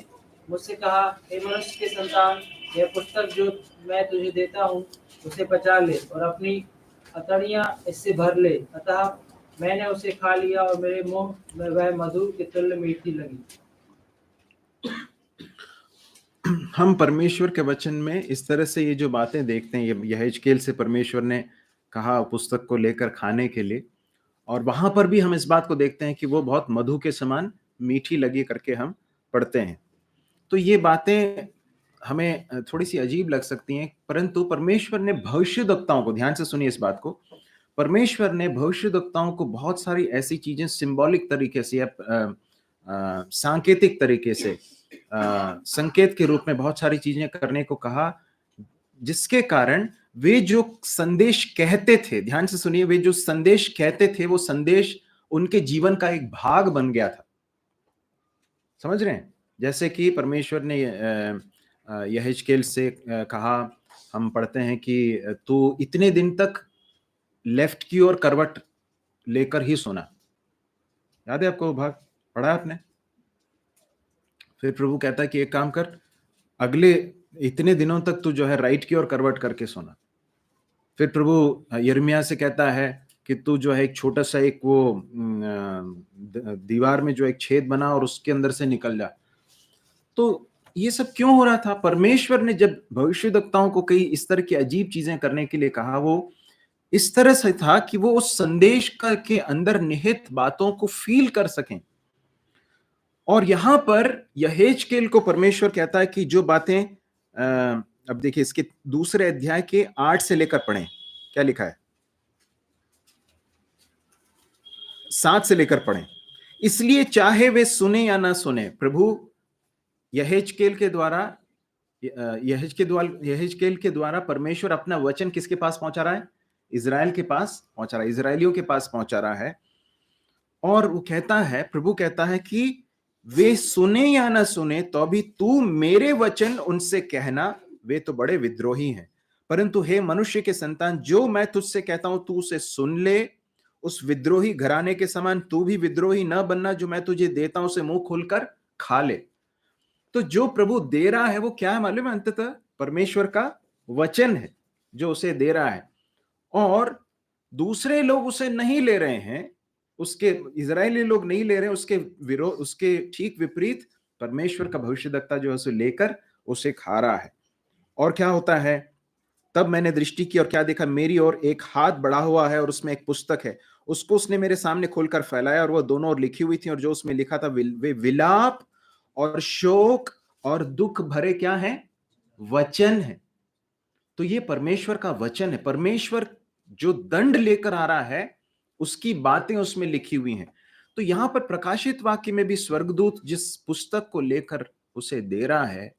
मुझसे कहा, हे मनुष्य के संतान, यह पुस्तक जो मैं तुझे देता हूँ उसे पचा ले और अपनी अतड़ियाँ इससे भर ले। अतः मैंने उसे खा लिया और मेरे मुंह में वह मधु के तुल्य मीठी लगी। हम परमेश्वर के वचन में इस तरह से ये जो बातें देखते हैं, ये यहेजकेल से परमेश्वर ने कहा पुस्तक को लेकर खाने के लिए, और वहां पर भी हम इस बात को देखते हैं कि वो बहुत मधु के समान मीठी लगी करके हम पढ़ते हैं। तो ये बातें हमें थोड़ी सी अजीब लग सकती हैं, परंतु परमेश्वर ने भविष्यद्वक्ताओं को, ध्यान से सुनिए इस बात को, परमेश्वर ने भविष्यद्वक्ताओं को बहुत सारी ऐसी चीजें सिंबॉलिक तरीके से या सांकेतिक तरीके से, संकेत के रूप में बहुत सारी चीजें करने को कहा, जिसके कारण वे जो संदेश कहते थे, ध्यान से सुनिए, वे जो संदेश कहते थे वो संदेश उनके जीवन का एक भाग बन गया था। समझ रहे हैं? जैसे कि परमेश्वर ने यहेजकेल से कहा, हम पढ़ते हैं कि तू इतने दिन तक लेफ्ट की ओर करवट लेकर ही सोना। याद है आपको वो भाग? पढ़ा आपने? फिर प्रभु कहता है कि एक काम कर, अगले इतने दिनों तक तू जो है राइट की ओर करवट करके सोना। फिर प्रभु यिर्मयाह से कहता है कि तू जो है एक छोटा सा एक वो दीवार में जो एक छेद बना और उसके अंदर से निकल जा। तो ये सब क्यों हो रहा था? परमेश्वर ने जब भविष्यद्वक्ताओं को कई इस तरह की अजीब चीजें करने के लिए कहा, वो इस तरह से था कि वो उस संदेश के अंदर निहित बातों को फील कर सकें। और यहां पर यहेजकेल को परमेश्वर कहता है कि जो बातें, अब देखिए इसके 2 अध्याय के 8 से लेकर पढ़ें, क्या लिखा है? 7 से लेकर पढ़ें। इसलिए चाहे वे सुने या ना सुने, प्रभु यहेजकेल के द्वारा परमेश्वर अपना वचन किसके पास पहुंचा रहा है? इजराइल के पास पहुंचा रहा है, इजराइलियों के पास पहुंचा रहा है। और वो कहता है, प्रभु कहता है कि वे सुने या ना सुने तो भी तू मेरे वचन उनसे कहना, वे तो बड़े विद्रोही हैं। परंतु हे मनुष्य के संतान, जो मैं तुझसे कहता हूं तू उसे सुन ले। उस विद्रोही घराने के समान तू भी विद्रोही न बनना, जो मैं तुझे देता हूं उसे मुंह खोलकर खा ले। तो जो प्रभु दे रहा है वो क्या है मालूम है? अंततः परमेश्वर का वचन है जो उसे दे रहा है, और दूसरे लोग उसे नहीं ले रहे हैं, उसके इजरायली लोग नहीं ले रहे हैं, उसके विरोध, उसके ठीक विपरीत परमेश्वर का भविष्यद्वक्ता जो है उसे लेकर उसे खा रहा है। और क्या होता है? तब मैंने दृष्टि की और क्या देखा, मेरी ओर एक हाथ बढ़ा हुआ है और उसमें एक पुस्तक है। उसको उसने मेरे सामने खोलकर फैलाया और वह दोनों ओर लिखी हुई थी, और जो उसमें लिखा था वे विलाप और शोक और दुख भरे क्या है? वचन है। तो ये परमेश्वर का वचन है। परमेश्वर जो दंड लेकर आ रहा है उसकी बातें उसमें लिखी हुई हैं। तो यहां पर प्रकाशित वाक्य में भी स्वर्गदूत जिस पुस्तक को लेकर उसे दे रहा है,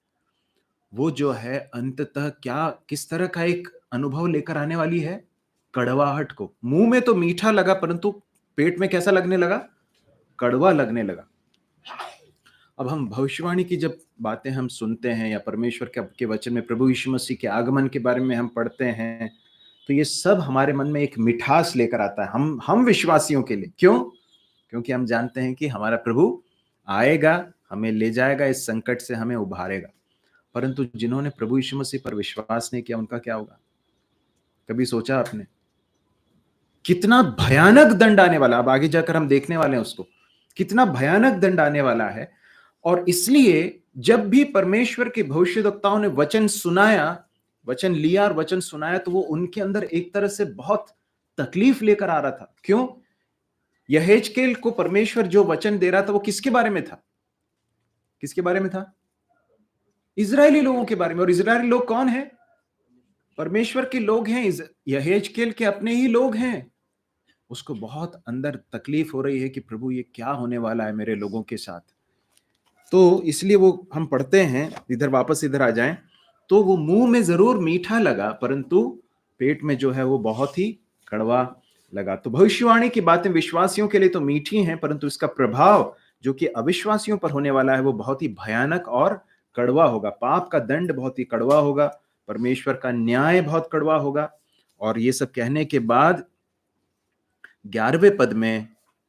वो जो है अंततः क्या, किस तरह का एक अनुभव लेकर आने वाली है? कड़वाहट को। मुंह में तो मीठा लगा, परंतु पेट में कैसा लगने लगा? कड़वा लगने लगा। अब हम भविष्यवाणी की जब बातें हम सुनते हैं या परमेश्वर के वचन में प्रभु यीशु मसीह के आगमन के बारे में हम पढ़ते हैं, तो ये सब हमारे मन में एक मिठास लेकर आता है, हम विश्वासियों के लिए। क्यों? क्योंकि हम जानते हैं कि हमारा प्रभु आएगा, हमें ले जाएगा, इस संकट से हमें उभारेगा। परंतु जिन्होंने प्रभु यीशु मसीह पर विश्वास नहीं किया, उनका क्या होगा? कभी सोचा आपने? कितना भयानक दंड आने वाला, अब आगे जाकर हम देखने वाले हैं उसको, कितना भयानक दंड आने वाला है। और इसलिए जब भी परमेश्वर के भविष्यद्वक्ताओं ने वचन सुनाया, वचन लिया और वचन सुनाया, तो वो उनके अंदर एक तरह से बहुत तकलीफ लेकर आ रहा था। क्यों? यहेजकेल को परमेश्वर जो वचन दे रहा था वो किसके बारे में था? किसके बारे में था? इजरायली लोगों के बारे में। और इजरायली लोग कौन है? परमेश्वर के लोग हैं, यहेजकेल के अपने ही लोग हैं। उसको बहुत अंदर तकलीफ हो रही है कि प्रभु ये क्या होने वाला है मेरे लोगों के साथ। तो इसलिए वो हम पढ़ते हैं, इधर वापस इधर आ जाएं, तो वो मुंह में जरूर मीठा लगा परंतु पेट में जो है वो बहुत ही कड़वा लगा। तो भविष्यवाणी की बातें विश्वासियों के लिए तो मीठी हैं, परंतु इसका प्रभाव जो कि अविश्वासियों पर होने वाला है वो बहुत ही भयानक और कड़वा होगा। पाप का दंड बहुत ही कड़वा होगा, परमेश्वर का न्याय बहुत कड़वा होगा। और ये सब कहने के बाद 11वें पद में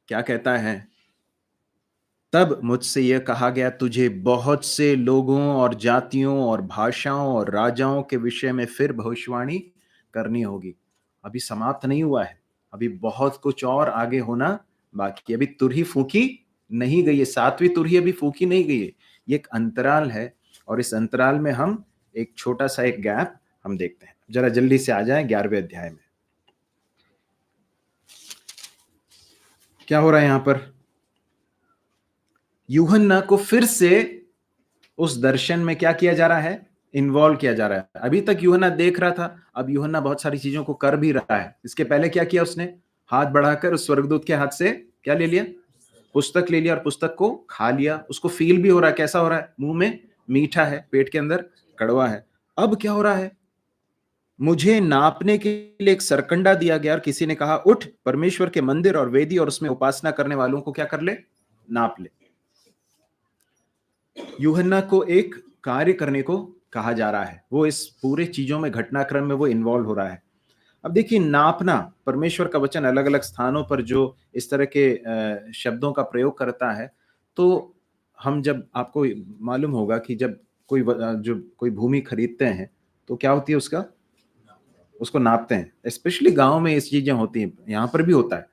क्या कहता है? तब मुझसे यह कहा गया, तुझे बहुत से लोगों और जातियों और भाषाओं और राजाओं के विषय में फिर भविष्यवाणी करनी होगी। अभी समाप्त नहीं हुआ है, अभी बहुत कुछ और आगे होना बाकी। अभी तुरही फूकी नहीं गई है, 7वीं तुरही अभी फूकी नहीं गई है। ये एक अंतराल है और इस अंतराल में हम एक छोटा सा एक गैप हम देखते हैं। जरा जल्दी से आ जाएं 11वें अध्याय में। क्या हो रहा है यहां पर? यूहन्ना को फिर से उस दर्शन में क्या किया जा रहा है? इन्वॉल्व किया जा रहा है। अभी तक यूहन्ना देख रहा था, अब यूहन्ना बहुत सारी चीजों को कर भी रहा है। इसके पहले क्या किया उसने? हाथ बढ़ाकर उस स्वर्गदूत के हाथ से क्या ले लिया? पुस्तक ले लिया और पुस्तक को खा लिया। उसको फील भी हो रहा है, कैसा हो रहा है? मुंह में मीठा है, पेट के अंदर कड़वा है। अब क्या हो रहा है? मुझे नापने के लिए एक सरकंडा दिया गया और किसी ने कहा, उठ परमेश्वर के मंदिर और वेदी और उसमें उपासना करने वालों को क्या कर ले? नाप ले। यूहन्ना को एक कार्य करने को कहा जा रहा है, वो इस पूरे चीजों में घटनाक्रम में वो इन्वॉल्व हो रहा है। अब देखिए, नापना, परमेश्वर का वचन अलग अलग स्थानों पर जो इस तरह के शब्दों का प्रयोग करता है, तो हम जब, आपको मालूम होगा कि जब कोई भूमि खरीदते हैं तो क्या होती है उसको नापते हैं। स्पेशली गांव में इस चीजें होती हैं, यहाँ पर भी होता है।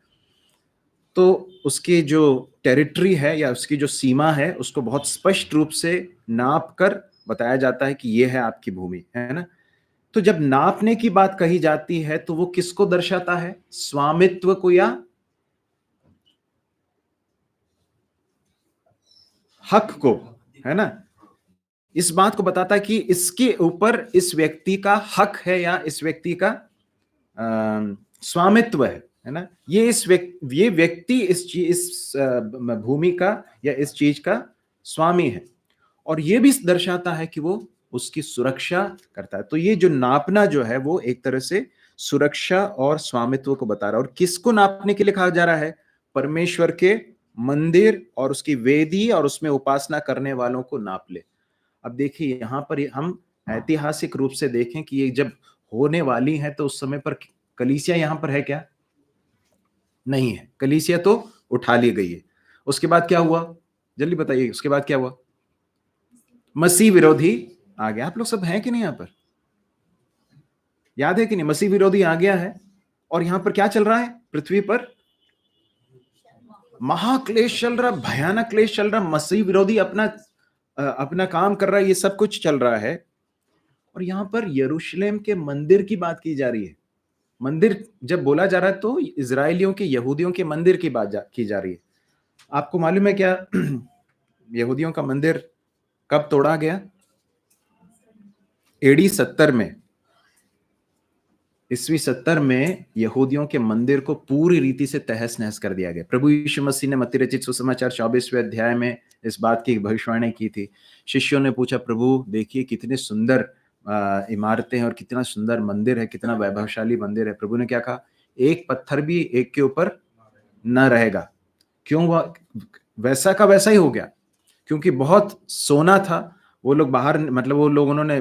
तो उसकी जो टेरिटरी है या उसकी जो सीमा है उसको बहुत स्पष्ट रूप से नाप कर बताया जाता है कि ये है आपकी भूमि, है ना। तो जब नापने की बात कही जाती है तो वो किसको दर्शाता है? स्वामित्व को या हक को, है ना। इस बात को बताता है कि इसके ऊपर इस व्यक्ति का हक है या इस व्यक्ति का स्वामित्व है ना। ये व्यक्ति इस भूमि का या इस चीज का स्वामी है। और ये भी दर्शाता है कि वो उसकी सुरक्षा करता है। तो ये जो नापना जो है वो एक तरह से सुरक्षा और स्वामित्व को बता रहा है। और किसको नापने के लिए कहा जा रहा है? परमेश्वर के मंदिर और उसकी वेदी और उसमें उपासना करने वालों को नाप ले। अब देखिए, यहाँ पर हम ऐतिहासिक रूप से देखें कि ये जब होने वाली है तो उस समय पर कलीसिया यहाँ पर है क्या? नहीं है। कलीसिया तो उठा ली गई है। उसके बाद क्या हुआ? जल्दी बताइए, उसके बाद क्या हुआ? मसीह विरोधी आ गया। आप लोग सब हैं कि नहीं यहाँ पर? याद है कि नहीं? मसीह विरोधी आ गया है और यहाँ पर क्या चल रहा है? पृथ्वी पर महाक्लेश चल रहा, भयानक क्लेश चल रहा। मसीह विरोधी अपना काम कर रहा है, ये सब कुछ चल रहा है। और यहाँ पर यरूशलेम के मंदिर की बात की जा रही है। मंदिर जब बोला जा रहा है तो इजराइलियों के, यहूदियों के मंदिर की बात की जा रही है। आपको मालूम है क्या यहूदियों का मंदिर कब तोड़ा गया? एडी 70 में, ईस्वी 70 में यहूदियों के मंदिर को पूरी रीति से तहस नहस कर दिया गया। प्रभु यीशु मसीह ने मत्ती रचित सुसमाचार 24वें अध्याय में इस बात की भविष्यवाणी की थी। शिष्यों ने पूछा, प्रभु देखिए कितने सुंदर इमारतें हैं और कितना सुंदर मंदिर है, कितना वैभवशाली मंदिर है। प्रभु ने क्या कहा? एक पत्थर भी एक के ऊपर न रहेगा। क्यों? वह वैसा का वैसा ही हो गया, क्योंकि बहुत सोना था। वो लोग बाहर, मतलब वो लोग, उन्होंने,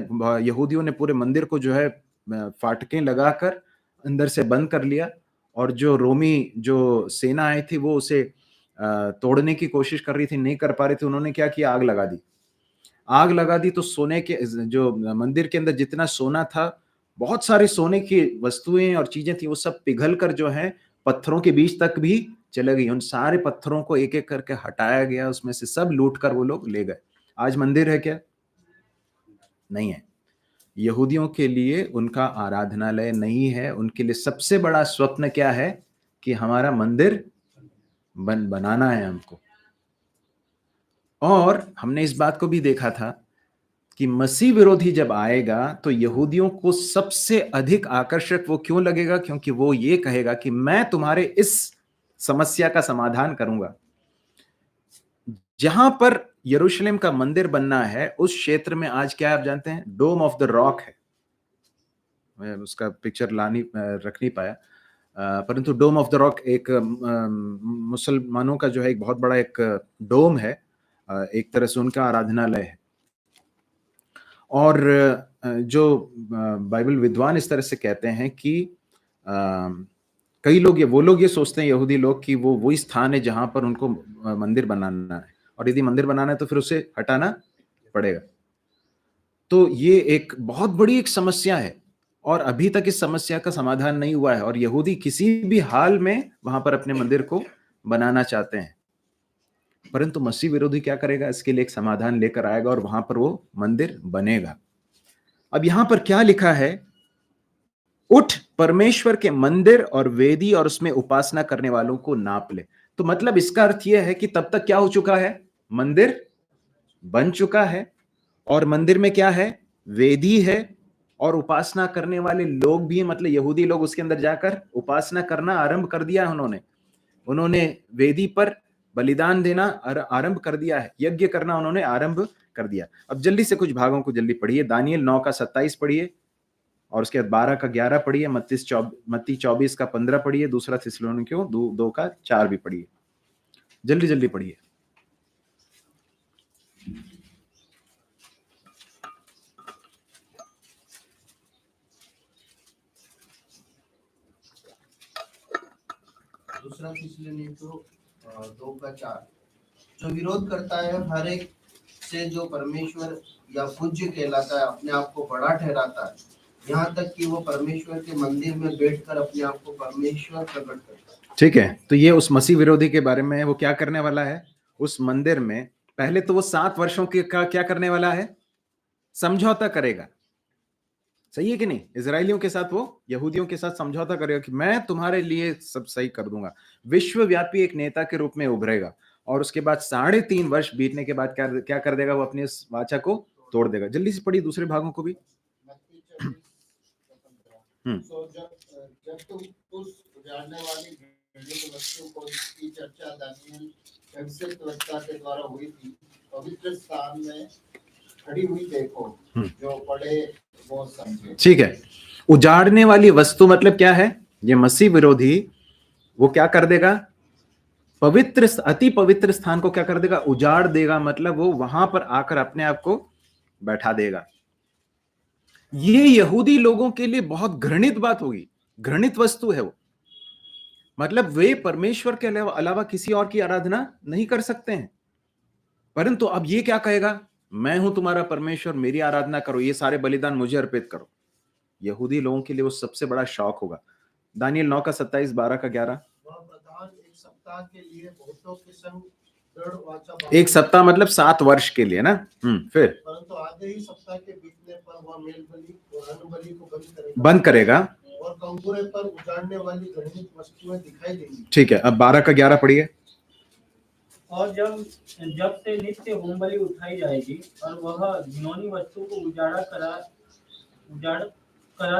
यहूदियों ने पूरे मंदिर को जो है फाटकें लगाकर अंदर से बंद कर लिया। और जो रोमी जो सेना आई थी वो उसे तोड़ने की कोशिश कर रही थी, नहीं कर पा रही थी। उन्होंने क्या किया? आग लगा दी। आग लगा दी तो सोने के, जो मंदिर के अंदर जितना सोना था, बहुत सारे सोने की वस्तुएं और चीजें थी, वो सब पिघल कर जो है पत्थरों के बीच तक भी चले गई। उन सारे पत्थरों को एक एक करके हटाया गया, उसमें से सब लूट कर वो लोग ले गए। आज मंदिर है क्या? नहीं है। यहूदियों के लिए उनका आराधनालय नहीं है। उनके लिए सबसे बड़ा स्वप्न क्या है? कि हमारा मंदिर बनाना है हमको। और हमने इस बात को भी देखा था कि मसीह विरोधी जब आएगा तो यहूदियों को सबसे अधिक आकर्षक वो क्यों लगेगा? क्योंकि वो ये कहेगा कि मैं तुम्हारे इस समस्या का समाधान करूंगा। जहां पर यरूशलेम का मंदिर बनना है उस क्षेत्र में आज क्या आप जानते हैं? डोम ऑफ द रॉक है। मैं उसका पिक्चर रख नहीं पाया, परंतु डोम ऑफ द रॉक एक मुसलमानों का जो है एक बहुत बड़ा एक डोम है, एक तरह से उनका आराधनालय है। और जो बाइबल विद्वान इस तरह से कहते हैं कि कई लोग वो लोग ये सोचते हैं, यहूदी लोग, कि वो वही स्थान है जहां पर उनको मंदिर बनाना है, और यदि मंदिर बनाना है तो फिर उसे हटाना पड़ेगा। तो ये एक बहुत बड़ी एक समस्या है और अभी तक इस समस्या का समाधान नहीं हुआ है, और यहूदी किसी भी हाल में वहां पर अपने मंदिर को बनाना चाहते हैं। परंतु मसीह विरोधी क्या करेगा? इसके लिए एक समाधान लेकर आएगा और वहां पर वो मंदिर बनेगा। अब यहां पर क्या लिखा है? उठ परमेश्वर के मंदिर और वेदी और उसमें उपासना करने वालों को नाप ले। तो मतलब इसका अर्थ यह है कि तब तक क्या हो चुका है? मंदिर बन चुका है, और मंदिर में क्या है? वेदी है, और उपासना करने वाले लोग भी हैं। मतलब यहूदी लोग उसके अंदर जाकर उपासना करना आरंभ कर दिया है। उन्होंने वेदी पर बलिदान देना आरंभ कर दिया है, यज्ञ करना उन्होंने आरंभ कर दिया। अब जल्दी से कुछ भागों को जल्दी पढ़िए। दानियल 9 का 27 पढ़िए, और उसके बाद 12 का 11 पढ़िए, मत्ती 24 का 15 पढ़िए, दूसरा थिस्सलुनीकियों 2 का 4 भी पढ़िए। जल्दी जल्दी पढ़िए। दूसरा थिस्सलुनीकियों 2 का 4। जो विरोध करता है हर एक से जो परमेश्वर या पूज्य कहलाता है, अपने आप को बड़ा ठहराता है, यहाँ तक कि वो परमेश्वर के मंदिर में बैठकर अपने आप को परमेश्वर प्रकट करता है। ठीक है, तो ये उस मसीह विरोधी के बारे में है। वो क्या करने वाला है? उस मंदिर में पहले तो वो 7 वर्षों के का क्या करने वाला है? समझौता करेगा। सही है कि नहीं? इजरायलियों के साथ, वो यहूदियों के साथ समझौता करेगा कि मैं तुम्हारे लिए सब सही कर दूंगा। विश्वव्यापी एक नेता के रूप में उभरेगा, और उसके बाद 3.5 वर्ष बीतने के बाद क्या कर देगा? वो अपनी इस वाचा को तोड़ देगा। जल्दी से पढ़िए दूसरे भागों को भी। तो जब तुम उस उजाड़ने वाली घृणित वस्तु को जिसकी चर्चा दानियल भविष्यद्वक्ता के द्वारा हुई थी, पवित्र स्थान में खड़ी हुई देखो, जो पढ़े वो समझे। ठीक है, उजाड़ने वाली वस्तु मतलब क्या है? ये मसीह विरोधी वो क्या कर देगा? पवित्र, अति पवित्र स्थान को क्या कर देगा? उजाड़ देगा। मतलब वो वहां पर आकर अपने आप को बैठा देगा। ये यहूदी लोगों के लिए बहुत घृणित बात होगी, घृणित वस्तु है वो। मतलब वे परमेश्वर के अलावा किसी और की आराधना नहीं कर सकते हैं। परंतु अब ये क्या कहेगा? मैं हूं तुम्हारा परमेश्वर, मेरी आराधना करो, ये सारे बलिदान मुझे अर्पित करो। यहूदी लोगों के लिए वो सबसे बड़ा शौक होगा। दानियल 9 का 27, 12 का 11। एक सप्ताह के लिए बहुतों के संग दृढ़ वाचा, एक सप्ताह मतलब 7 वर्ष के लिए ना। फिर परंतु आधे ही सप्ताह के बीतने पर वह मेल बलि और अन्न बलि को बंद करेगा, और कंकुरे पर उजाड़ने वाली घृणित वस्तुएं दिखाई देंगी। ठीक है, अब 12 का 11 पढ़िए। और जब से नित्य होम बलि उठाई जाएगी और वह घिनौनी वस्तु को उजाड़ करा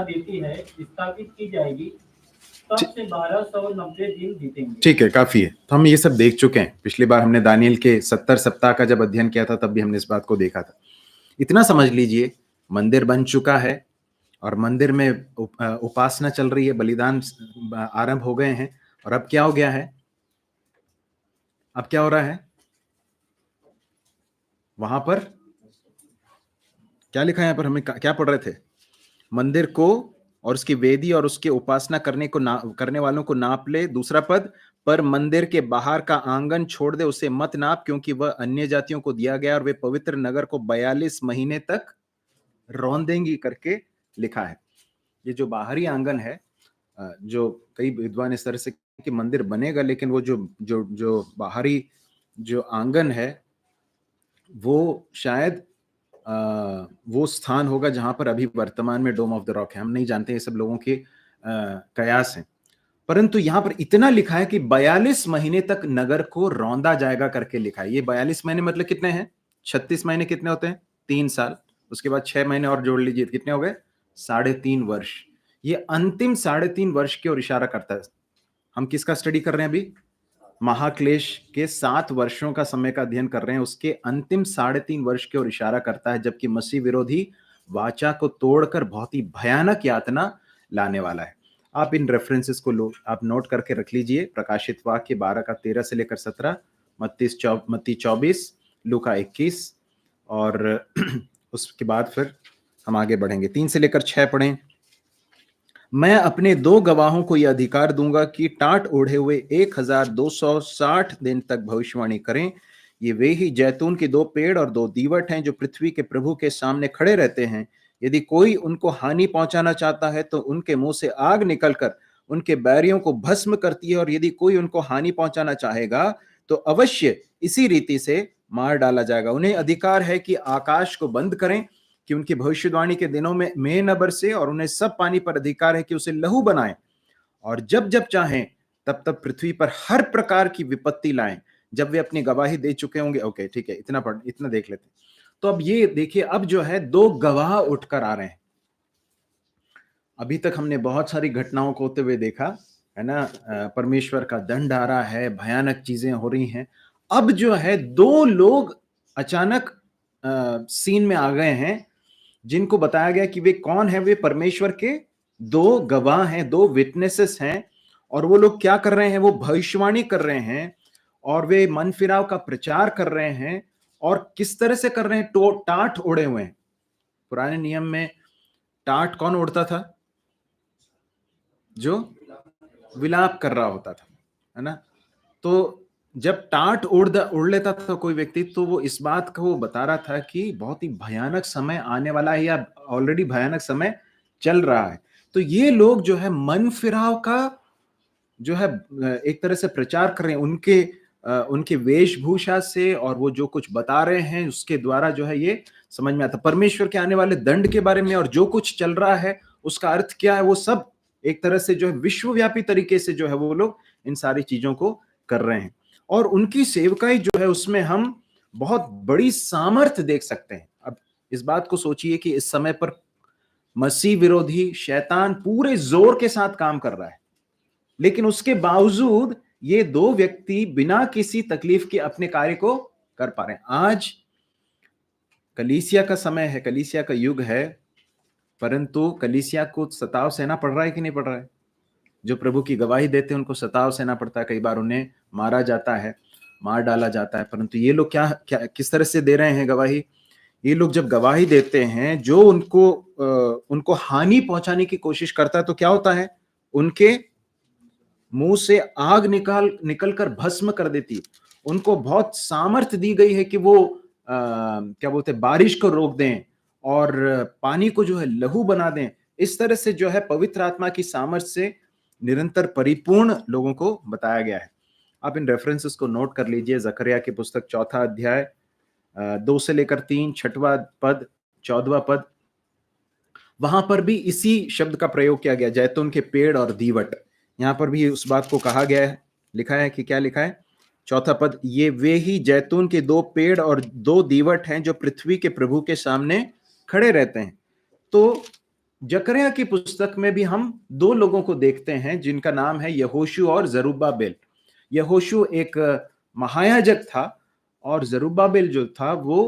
देती है, स्थापित की जाएगी, तब से 1290 दिन बीतेंगे। ठीक है, काफी है। तो हम ये सब देख चुके हैं। पिछली बार हमने दानियल के 70 सप्ताह का जब अध्ययन किया था तब भी हमने इस बात को देखा था। इतना समझ लीजिए, मंदिर बन चुका है और मंदिर में उपासना चल रही है, बलिदान आरंभ हो गए हैं। और अब क्या हो गया है? अब क्या हो रहा है? वहां पर क्या लिखा है? यहाँ पर हमें क्या पढ़ रहे थे? मंदिर को और उसकी वेदी और उसके उपासना करने वालों को नाप ले। दूसरा पद, पर मंदिर के बाहर का आंगन छोड़ दे, उसे मत नाप, क्योंकि वह अन्य जातियों को दिया गया और वे पवित्र नगर को 42 महीने तक रौंदेंगी करके लिखा है। ये जो बाहरी आंगन है, जो कई विद्वान इस तरह से कि मंदिर बनेगा, लेकिन वो जो बाहरी जो आंगन है वो शायद वो स्थान होगा जहां पर अभी वर्तमान में डोम ऑफ द रॉक है। हम नहीं जानते, ये सब लोगों के कयास हैं। परंतु यहां पर इतना लिखा है कि 42 महीने तक नगर को रौंदा जाएगा करके लिखा है। ये 42 महीने मतलब कितने हैं? 36 महीने कितने होते हैं? 3 साल। उसके बाद 6 महीने और जोड़ लीजिए, कितने हो गए? 3.5 वर्ष। ये अंतिम 3.5 वर्ष की ओर इशारा करता है। हम किसका स्टडी कर रहे हैं अभी? महाक्लेश के 7 वर्षों का समय का अध्ययन कर रहे हैं, उसके अंतिम 3.5 वर्ष की ओर इशारा करता है, जबकि मसीह विरोधी वाचा को तोड़कर बहुत ही भयानक यातना लाने वाला है। आप इन रेफरेंसेस को आप नोट करके रख लीजिए। प्रकाशित वाक्य 12 का 13 से लेकर 17, मत्ती 24, लूका 21, और उसके बाद फिर हम आगे बढ़ेंगे। 3 से लेकर 6 पढ़ें। मैं अपने 2 गवाहों को यह अधिकार दूंगा कि टाट ओढ़े हुए 1260 दिन तक भविष्यवाणी करें। ये वे ही जैतून के 2 पेड़ और 2 दीवट हैं जो पृथ्वी के प्रभु के सामने खड़े रहते हैं। यदि कोई उनको हानि पहुंचाना चाहता है तो उनके मुंह से आग निकलकर उनके बैरियों को भस्म करती है, और यदि कोई उनको हानि पहुंचाना चाहेगा तो अवश्य इसी रीति से मार डाला जाएगा। उन्हें अधिकार है कि आकाश को बंद करें कि उनकी भविष्यवाणी के दिनों में मेघ न बरसे, और उन्हें सब पानी पर अधिकार है कि उसे लहू बनाएं, और जब जब चाहें तब तब पृथ्वी पर हर प्रकार की विपत्ति लाएं जब वे अपनी गवाही दे चुके होंगे। ओके, ठीक है, इतना देख लेते हैं। तो अब ये देखिए, अब जो है 2 गवाह उठकर आ रहे हैं। अभी तक हमने बहुत सारी घटनाओं को होते हुए देखा है ना, परमेश्वर का दंड आ रहा है, भयानक चीजें हो रही हैं। अब जो है 2 लोग अचानक सीन में आ गए हैं, जिनको बताया गया कि वे कौन है। वे परमेश्वर के 2 गवाह हैं, 2 विटनेसेस हैं, और वो लोग क्या कर रहे हैं? वो भविष्यवाणी कर रहे हैं, और वे मन फिराव का प्रचार कर रहे हैं। और किस तरह से कर रहे हैं? टाट ओढ़े हुए हैं। पुराने नियम में टाट कौन ओढ़ता था? जो विलाप कर रहा होता था, है ना। तो जब टाट ओढ़ लेता था कोई व्यक्ति, तो वो इस बात को बता रहा था कि बहुत ही भयानक समय आने वाला है, या ऑलरेडी भयानक समय चल रहा है। तो ये लोग जो है मन फिराव का जो है एक तरह से प्रचार कर रहे हैं। उनके वेशभूषा से और वो जो कुछ बता रहे हैं उसके द्वारा जो है ये समझ में आता, परमेश्वर के आने वाले दंड के बारे में और जो कुछ चल रहा है उसका अर्थ क्या है, वो सब एक तरह से जो है विश्वव्यापी तरीके से जो है वो लोग इन सारी चीजों को कर रहे हैं। और उनकी सेवकाई जो है उसमें हम बहुत बड़ी सामर्थ्य देख सकते हैं। अब इस बात को सोचिए कि इस समय पर मसीह विरोधी शैतान पूरे जोर के साथ काम कर रहा है, लेकिन उसके बावजूद ये 2 व्यक्ति बिना किसी तकलीफ के अपने कार्य को कर पा रहे हैं। आज कलीसिया का समय है, कलीसिया का युग है, परंतु कलीसिया को सताव सहना पड़ रहा है कि नहीं पड़ रहा है? जो प्रभु की गवाही देते हैं उनको सताव सहना पड़ता है, कई बार उन्हें मारा जाता है, मार डाला जाता है। परंतु ये लोग क्या किस तरह से दे रहे हैं गवाही? ये लोग जब गवाही देते हैं, जो उनको हानि पहुंचाने की कोशिश करता है तो क्या होता है? उनके मुंह से आग निकल कर भस्म कर देती है। उनको बहुत सामर्थ्य दी गई है कि वो क्या बोलते हैं, बारिश को रोक दें और पानी को जो है लहू बना दें। इस तरह से जो है पवित्र आत्मा की सामर्थ्य से निरंतर परिपूर्ण लोगों को बताया गया है। आप इन रेफरेंसेस को नोट कर लीजिए। जकरिया की पुस्तक 4 अध्याय 2 से लेकर 3, 6वां पद, 14वां पद, वहां पर भी इसी शब्द का प्रयोग किया गया, जैतून के पेड़ और दीवट। यहां पर भी उस बात को कहा गया है, लिखा है कि क्या लिखा है? 4वां पद, ये वे ही जैतून के 2 पेड़ और 2 दीवट हैं जो पृथ्वी के प्रभु के सामने खड़े रहते हैं। तो जकरिया की पुस्तक में भी हम 2 लोगों को देखते हैं जिनका नाम है यहोशू और जरुब्बाबेल। यहोशू एक महायाजक था और जरुब्बाबेल जो था वो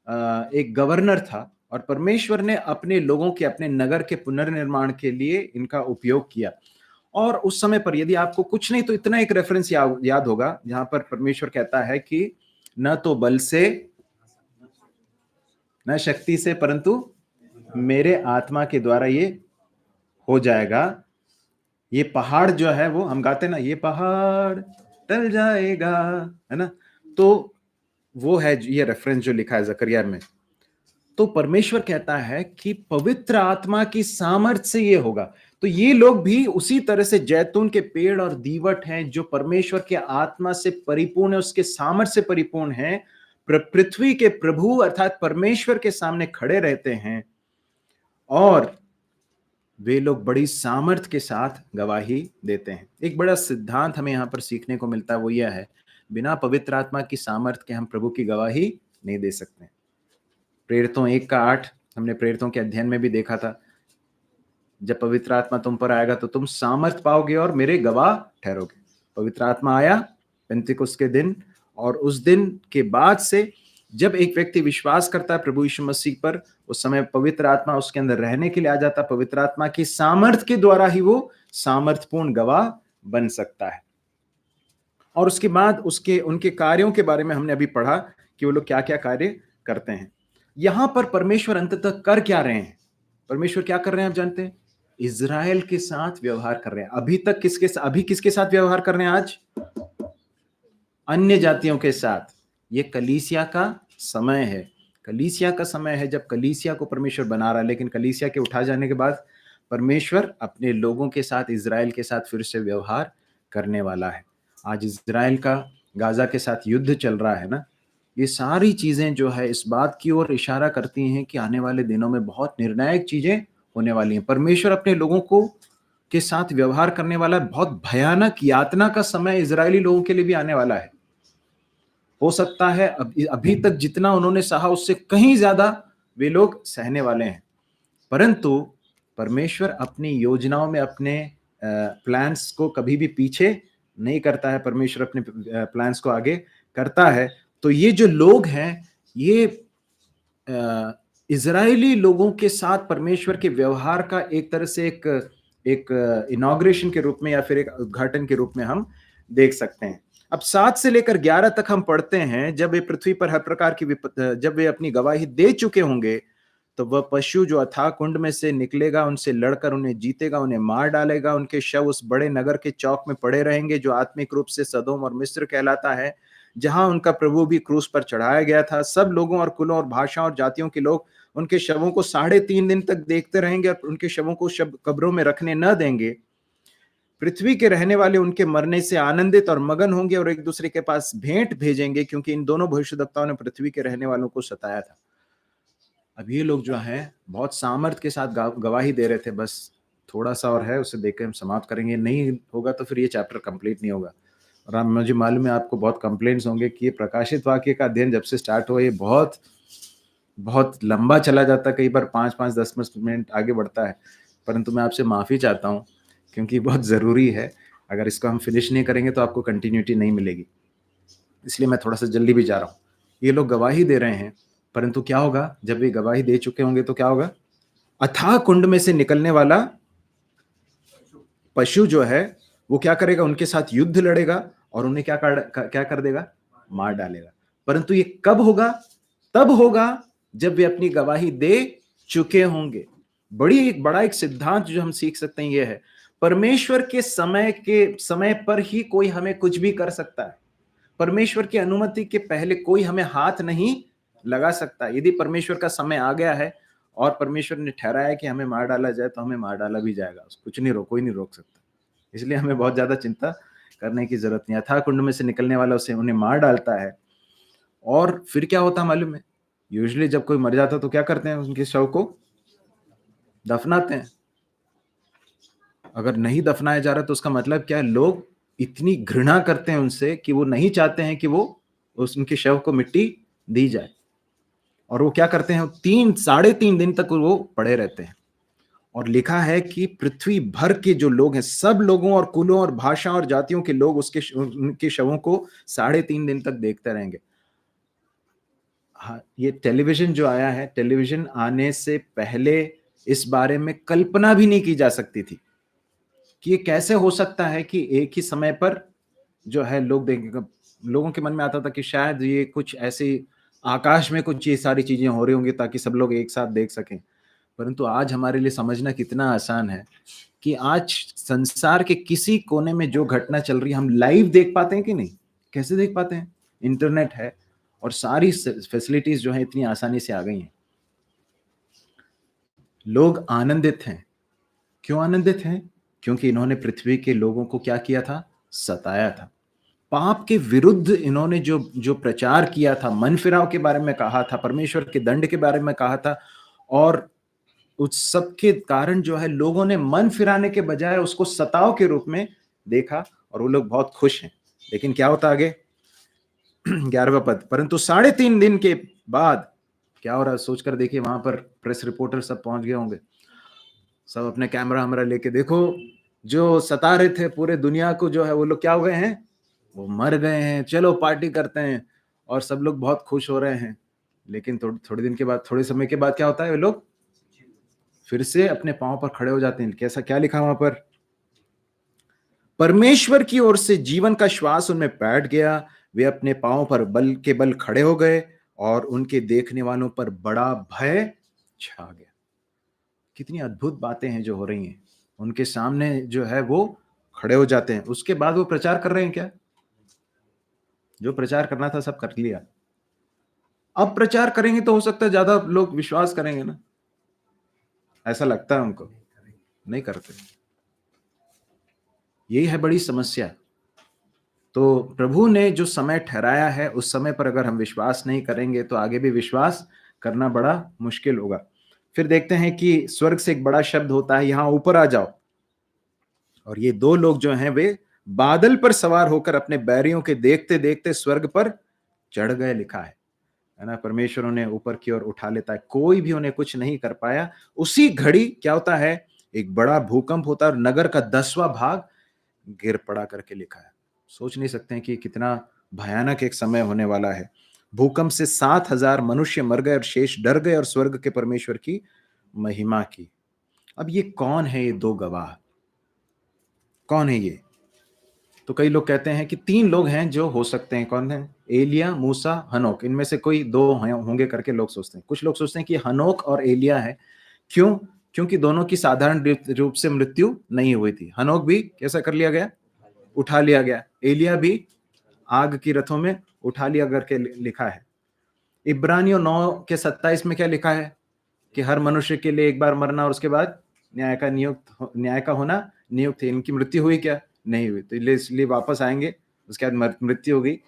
एक गवर्नर था, और परमेश्वर ने अपने लोगों के, अपने नगर के पुनर्निर्माण के लिए इनका उपयोग किया। और उस समय पर यदि आपको कुछ नहीं तो इतना एक रेफरेंस याद होगा जहां पर परमेश्वर कहता है कि न तो बल से न शक्ति से परंतु मेरे आत्मा के द्वारा ये हो जाएगा। ये पहाड़ जो है वो हम गाते ना, ये पहाड़ टल जाएगा, है ना। तो वो है ये रेफरेंस जो लिखा है जकरिया में। तो परमेश्वर कहता है कि पवित्र आत्मा की सामर्थ्य से ये होगा। तो ये लोग भी उसी तरह से जैतून के पेड़ और दीवट हैं जो परमेश्वर के आत्मा से परिपूर्ण है, उसके सामर्थ्य से परिपूर्ण है, पृथ्वी के प्रभु अर्थात परमेश्वर के सामने खड़े रहते हैं, और वे लोग बड़ी सामर्थ्य के साथ गवाही देते हैं। एक बड़ा सिद्धांत हमें यहाँ पर सीखने को मिलता है, वो यह है, बिना पवित्र आत्मा की सामर्थ्य के हम प्रभु की गवाही नहीं दे सकते। प्रेरितों 1 का 8, हमने प्रेरितों के अध्ययन में भी देखा था, जब पवित्र आत्मा तुम पर आएगा तो तुम सामर्थ पाओगे और मेरे गवाह ठहरोगे। पवित्र आत्मा आया पेंतिकुस्त के दिन, और उस दिन के बाद से जब एक व्यक्ति विश्वास करता है प्रभु यीशु मसीह पर, उस समय पवित्र आत्मा उसके अंदर रहने के लिए आ जाता है। पवित्र आत्मा की सामर्थ के द्वारा ही वो सामर्थपूर्ण गवाह बन सकता है। और उसके बाद उनके कार्यों के बारे में हमने अभी पढ़ा कि वो लोग क्या क्या कार्य करते हैं। यहां पर परमेश्वर अंततः कर क्या रहे हैं? परमेश्वर क्या कर रहे हैं आप जानते हैं? इजराइल के साथ व्यवहार कर रहे हैं। अभी किसके साथ व्यवहार कर रहे हैं आज? अन्य जातियों के साथ। ये कलीसिया का समय है। कलीसिया का समय है जब कलीसिया को परमेश्वर बना रहा है, लेकिन कलीसिया के उठा जाने के बाद परमेश्वर अपने लोगों के साथ, इजराइल के साथ फिर से व्यवहार करने वाला है। आज इजराइल का गाजा के साथ युद्ध चल रहा है ना। ये सारी चीजें जो है इस बात की ओर इशारा करती हैं कि आने वाले दिनों में बहुत निर्णायक चीजें होने वाली हैं। परमेश्वर अपने लोगों को के साथ व्यवहार करने वाला बहुत भयानक यातना का समय इजरायली लोगों के लिए भी आने वाला है। हो सकता है अभी तक जितना उन्होंने सहा उससे कहीं ज्यादा वे लोग सहने वाले हैं, परंतु परमेश्वर अपनी योजनाओं में अपने प्लान्स को कभी भी पीछे नहीं करता है। परमेश्वर अपने प्लान्स को आगे करता है। तो ये जो लोग हैं, ये इजरायली लोगों के साथ परमेश्वर के व्यवहार का एक तरह से एक इनॉग्रेशन के रूप में या फिर एक उद्घाटन के रूप में हम देख सकते हैं। अब 7 से लेकर 11 तक हम पढ़ते हैं, जब वे पृथ्वी पर हर प्रकार की जब वे अपनी गवाही दे चुके होंगे तो वह पशु जो अथाह कुंड में से निकलेगा, उनसे लड़कर उन्हें जीतेगा, उन्हें मार डालेगा। उनके शव उस बड़े नगर के चौक में पड़े रहेंगे जो आत्मिक रूप से सदोम और मिस्र कहलाता है, जहां उनका प्रभु भी क्रूस पर चढ़ाया गया था। सब लोगों और कुलों और भाषाओं और जातियों के लोग उनके शवों को 3.5 दिन तक देखते रहेंगे और उनके शवों को कब्रों में रखने न देंगे। पृथ्वी के रहने वाले उनके मरने से आनंदित और मगन होंगे और एक दूसरे के पास भेंट भेजेंगे, क्योंकि इन दोनों भविष्यद्वक्ताओं ने पृथ्वी के रहने वालों को सताया था। अब ये लोग जो हैं बहुत सामर्थ के साथ गवाही दे रहे थे। बस थोड़ा सा और है, उसे देखकर हम समाप्त करेंगे। नहीं होगा तो फिर ये चैप्टर कंप्लीट नहीं होगा। और मुझे मालूम है आपको बहुत कंप्लेंट्स होंगे कि ये प्रकाशित वाक्य का अध्ययन जब से स्टार्ट हुआ ये बहुत बहुत लंबा चला जाता है, कई बार 5-5, 10 मिनट आगे बढ़ता है। परंतु मैं आपसे माफ़ी चाहता हूँ, क्योंकि बहुत ज़रूरी है। अगर इसको हम फिनिश नहीं करेंगे तो आपको कंटिन्यूटी नहीं मिलेगी, इसलिए मैं थोड़ा सा जल्दी भी जा रहा हूँ। ये लोग गवाही दे रहे हैं, परंतु क्या होगा जब वे गवाही दे चुके होंगे तो क्या होगा? अथाह कुंड में से निकलने वाला पशु जो है वो क्या करेगा? उनके साथ युद्ध लड़ेगा और उन्हें क्या कर देगा? मार डालेगा। परंतु ये कब होगा? तब होगा जब वे अपनी गवाही दे चुके होंगे। बड़ा एक सिद्धांत जो हम सीख सकते हैं ये है, परमेश्वर के समय पर ही कोई हमें कुछ भी कर सकता है। परमेश्वर की अनुमति के पहले कोई हमें हाथ नहीं लगा सकता। यदि परमेश्वर का समय आ गया है और परमेश्वर ने ठहराया कि हमें मार डाला जाए तो हमें मार डाला भी जाएगा। कोई नहीं रोक सकता। इसलिए हमें बहुत ज्यादा चिंता करने की जरूरत नहीं है। अथाह कुंड में से निकलने वाला उन्हें मार डालता है। और फिर क्या होता मालूम है? यूजुअली जब कोई मर जाता तो क्या करते हैं? उनके शव को दफनाते हैं। अगर नहीं दफनाया जा रहा तो उसका मतलब क्या है? लोग इतनी घृणा करते हैं उनसे कि वो नहीं चाहते हैं कि वो उनके शव को मिट्टी दी जाए। और वो क्या करते हैं? 3-3.5 दिन तक वो पड़े रहते हैं। और लिखा है कि पृथ्वी भर के जो लोग हैं, सब लोगों और कुलों और भाषा और जातियों के लोग उनके शवों को 3.5 दिन तक देखते रहेंगे। हाँ, ये टेलीविजन जो आया है, टेलीविजन आने से पहले इस बारे में कल्पना भी नहीं की जा सकती थी कि ये कैसे हो सकता है कि एक ही समय पर जो है लोग देखेंगे। लोगों के मन में आता था कि शायद ये कुछ ऐसी आकाश में कुछ ये सारी चीजें हो रही होंगी ताकि सब लोग एक साथ देख सकें। परंतु आज हमारे लिए समझना कितना आसान है कि आज संसार के किसी कोने में जो घटना चल रही है हम लाइव देख पाते हैं कि नहीं? कैसे देख पाते हैं? इंटरनेट है और सारी फैसिलिटीज जो है इतनी आसानी से आ गई हैं। लोग आनंदित हैं। क्यों आनंदित हैं? क्योंकि इन्होंने पृथ्वी के लोगों को क्या किया था? सताया था। पाप के विरुद्ध इन्होंने जो प्रचार किया था, मन फिराव के बारे में कहा था, परमेश्वर के दंड के बारे में कहा था, और उस सब के कारण जो है लोगों ने मन फिराने के बजाय उसको सताव के रूप में देखा और वो लोग बहुत खुश हैं। लेकिन क्या होता आगे? 11वां पद, परंतु 3.5 दिन के बाद क्या हो रहा है सोच कर देखिए, वहां पर प्रेस रिपोर्टर सब पहुंच गए होंगे, सब अपने कैमरा वैमरा लेके, देखो जो सता रहे थे पूरे दुनिया को जो है वो लोग क्या हो गए हैं, वो मर गए हैं, चलो पार्टी करते हैं, और सब लोग बहुत खुश हो रहे हैं। लेकिन थोड़े दिन के बाद, थोड़े समय के बाद क्या होता है, वे लोग फिर से अपने पांव पर खड़े हो जाते हैं। कैसा, क्या लिखा वहां पर, परमेश्वर की ओर से जीवन का श्वास उनमें बैठ गया, वे अपने पांव पर बल के बल खड़े हो गए और उनके देखने वालों पर बड़ा भय छा गया। कितनी अद्भुत बातें हैं जो हो रही हैं, उनके सामने जो है वो खड़े हो जाते हैं। उसके बाद वो प्रचार कर रहे हैं क्या, जो प्रचार करना था सब कर लिया। अब प्रचार करेंगे तो हो सकता है ज्यादा लोग विश्वास करेंगे ना, ऐसा लगता है उनको, नहीं करते। यही है बड़ी समस्या। तो प्रभु ने जो समय ठहराया है उस समय पर अगर हम विश्वास नहीं करेंगे तो आगे भी विश्वास करना बड़ा मुश्किल होगा। फिर देखते हैं कि स्वर्ग से एक बड़ा शब्द होता है, यहां ऊपर आ जाओ। और ये दो लोग जो हैं वे बादल पर सवार होकर अपने बैरियों के देखते देखते स्वर्ग पर चढ़ गए, लिखा है ना। परमेश्वर उन्हें ऊपर की ओर उठा लेता है, कोई भी उन्हें कुछ नहीं कर पाया। उसी घड़ी क्या होता है, एक बड़ा भूकंप होता है और नगर का 10वां भाग गिर पड़ा करके लिखा है। सोच नहीं सकते हैं कि कितना भयानक एक समय होने वाला है। भूकंप से 7,000 मनुष्य मर गए और शेष डर गए और स्वर्ग के परमेश्वर की महिमा की। अब ये कौन है, ये दो गवाह कौन है ये? तो कई लोग कहते हैं कि 3 लोग हैं जो हो सकते हैं। कौन है? एलिया, मूसा, हनोक, इनमें से कोई 2 होंगे करके लोग सोचते हैं। कुछ लोग सोचते हैं कि हनोक और एलिया है। क्यों? क्योंकि दोनों की साधारण रूप से मृत्यु नहीं हुई थी। हनोक भी कैसा कर लिया गया, उठा लिया गया। एलिया भी आग की रथों में उठा लिया करके लिखा है। इब्रानियों 9 के 27 में क्या लिखा है कि हर मनुष्य के लिए एक बार मरना और उसके बाद न्याय का होना नियुक्त है। इनकी मृत्यु हुई क्या? नहीं हुई, तो इसलिए वापस आएंगे, उसके बाद मृत्यु होगी।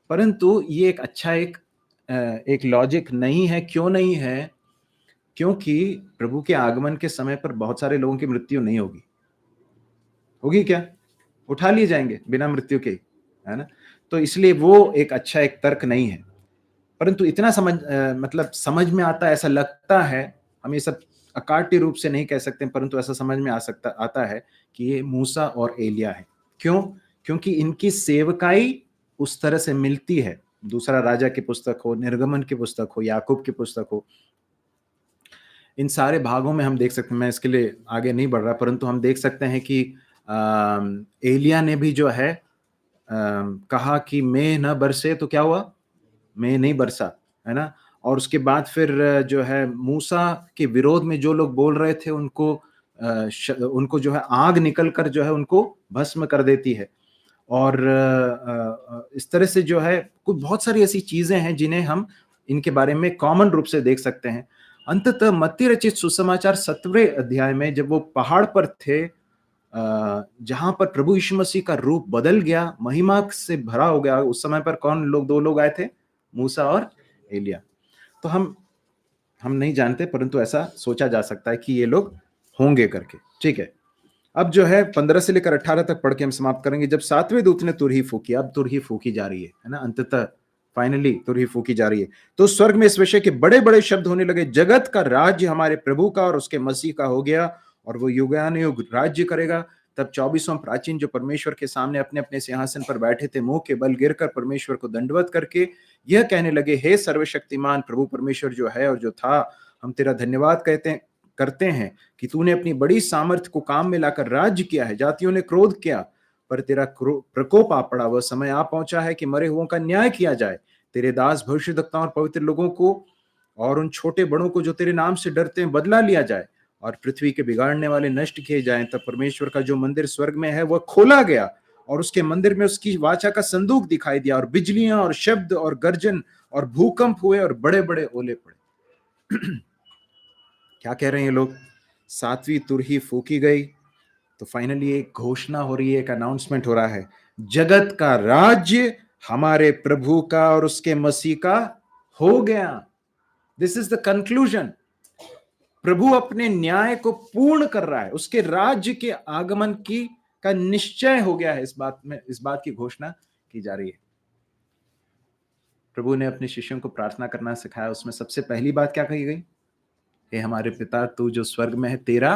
परंतु ये एक अच्छा एक लॉजिक नहीं है। क्यों नहीं है? क्योंकि प्रभु के आगमन के समय पर बहुत सारे लोगों की मृत्यु नहीं होगी। होगी क्या? उठा लिए जाएंगे बिना मृत्यु के, है ना। तो इसलिए वो एक अच्छा एक तर्क नहीं है। परंतु इतना मतलब समझ में आता है, ऐसा लगता है, हम ये सब अकाट्य रूप से नहीं कह सकते, परंतु ऐसा समझ में आता है कि ये मूसा और एलिया है। क्यों? क्योंकि इनकी सेवकाई उस तरह से मिलती है। दूसरा राजा की पुस्तक हो, निर्गमन की पुस्तक हो, याकूब की पुस्तक हो, इन सारे भागों में हम देख सकते हैं। मैं इसके लिए आगे नहीं बढ़ रहा, परंतु हम देख सकते हैं कि एलिया ने भी जो है कहा कि मेघ न बरसे, तो क्या हुआ? मेघ नहीं बरसा, है ना। और उसके बाद फिर जो है मूसा के विरोध में जो लोग बोल रहे थे उनको जो है आग निकल कर जो है उनको भस्म कर देती है। और इस तरह से जो है कुछ बहुत सारी ऐसी चीजें हैं जिन्हें हम इनके बारे में कॉमन रूप से देख सकते हैं। अंततः मत्ती रचित सुसमाचार 7वें अध्याय में जब वो पहाड़ पर थे, जहां पर प्रभु यीशु मसीह का रूप बदल गया, महिमा से भरा हो गया, उस समय पर कौन लोग, 2 लोग आए थे, मूसा और एलिया। तो हम नहीं जानते, परंतु ऐसा सोचा जा सकता है कि ये लोग होंगे करके। ठीक है, अब जो है 15 से लेकर 18 तक पढ़ के हम समाप्त करेंगे। जब 7वें दूत ने तुरही फूकी, अब तुरही फूकी जा रही है ना, अंततः फाइनली तुरही फूकी जा रही है, तो स्वर्ग में इस विषय के बड़े बड़े शब्द होने लगे, जगत का राज्य हमारे प्रभु का और उसके मसीह का हो गया और वो युगानुयुग राज्य करेगा। तब 24वां प्राचीन जो परमेश्वर के सामने अपने अपने सिंहासन पर बैठे थे, मुंह के बल गिरकर परमेश्वर को दंडवत करके यह कहने लगे, हे सर्वशक्तिमान प्रभु परमेश्वर जो है और जो था, हम तेरा धन्यवाद करते हैं कि तूने अपनी बड़ी सामर्थ्य को काम में लाकर राज्य किया है। जातियों ने क्रोध किया पर तेरा प्रकोप आ पड़ा। वह समय आ पहुंचा है कि मरे हुओं का न्याय किया जाए। तेरे दास भविष्यद्वक्ताओं और पवित्र लोगों को और उन छोटे बड़ों को जो तेरे नाम से डरते हैं बदला लिया जाए और पृथ्वी के बिगाड़ने वाले नष्ट किए जाएं। तब परमेश्वर का जो मंदिर स्वर्ग में है वह खोला गया और उसके मंदिर में उसकी वाचा का संदूक दिखाई दिया और बिजलियां और शब्द और गर्जन और भूकंप हुए और बड़े बड़े ओले पड़े। क्या कह रहे हैं ये लोग? 7वीं तुरही फूकी गई तो फाइनली एक घोषणा हो रही है, एक अनाउंसमेंट हो रहा है, जगत का राज्य हमारे प्रभु का और उसके मसीह का हो गया। This is the conclusion. प्रभु अपने न्याय को पूर्ण कर रहा है, उसके राज्य के आगमन का निश्चय हो गया है। इस बात की घोषणा की जा रही है। प्रभु ने अपने शिष्यों को प्रार्थना करना सिखाया। उसमें सबसे पहली बात क्या कही गई? हे हमारे पिता, तू जो स्वर्ग में है, तेरा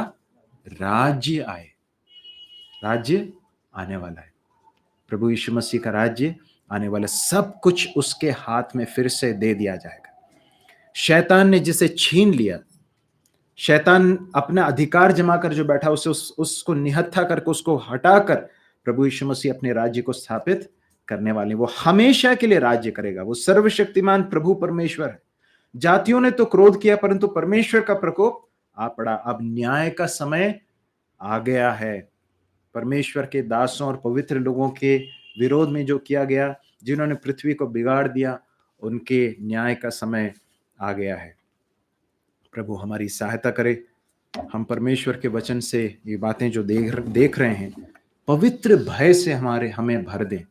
राज्य आए। राज्य आने वाला है, प्रभु यीशु मसीह का राज्य आने वाला, सब कुछ उसके हाथ में फिर से दे दिया जाएगा। शैतान ने जिसे छीन लिया, शैतान अपना अधिकार जमा कर जो बैठा, उसे उसको निहत्था करके, उसको हटाकर प्रभु यीशु मसीह अपने राज्य को स्थापित करने वाले। वो हमेशा के लिए राज्य करेगा। वो सर्वशक्तिमान प्रभु परमेश्वर है। जातियों ने तो क्रोध किया, परंतु परमेश्वर का प्रकोप आ पड़ा। अब न्याय का समय आ गया है। परमेश्वर के दासों और पवित्र लोगों के विरोध में जो किया गया, जिन्होंने पृथ्वी को बिगाड़ दिया, उनके न्याय का समय आ गया है। प्रभु हमारी सहायता करे। हम परमेश्वर के वचन से ये बातें जो देख रहे हैं, पवित्र भय से हमें भर दें।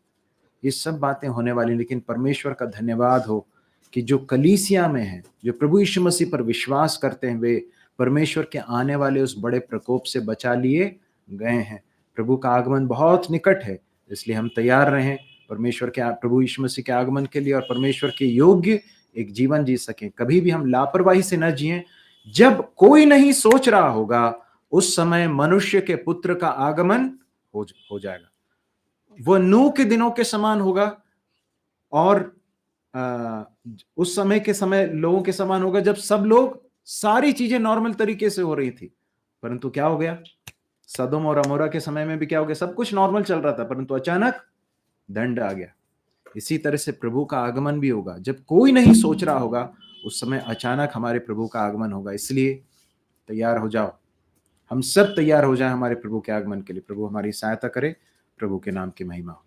ये सब बातें होने वाली, लेकिन परमेश्वर का धन्यवाद हो कि जो कलीसिया में है, जो प्रभु यीशु मसीह पर विश्वास करते हैं, वे परमेश्वर के आने वाले उस बड़े प्रकोप से बचा लिए गए हैं। प्रभु का आगमन बहुत निकट है, इसलिए हम तैयार रहें परमेश्वर के, प्रभु यीशु मसीह के आगमन के लिए, और परमेश्वर के योग्य एक जीवन जी सकें। कभी भी हम लापरवाही से न जिएं। जब कोई नहीं सोच रहा होगा, उस समय मनुष्य के पुत्र का आगमन हो जाएगा। वह नूह के दिनों के समान होगा, और उस समय के समय लोगों के समान होगा जब सब लोग, सारी चीजें नॉर्मल तरीके से हो रही थी। परंतु क्या हो गया? सदोम और अमोरा के समय में भी क्या हो गया? सब कुछ नॉर्मल चल रहा था, परंतु अचानक दंड आ गया। इसी तरह से प्रभु का आगमन भी होगा। जब कोई नहीं सोच रहा होगा, उस समय अचानक हमारे प्रभु का आगमन होगा। इसलिए तैयार हो जाओ। हम सब तैयार हो जाएं हमारे प्रभु के आगमन के लिए। प्रभु हमारी सहायता करे। प्रभु के नाम की महिमा हो।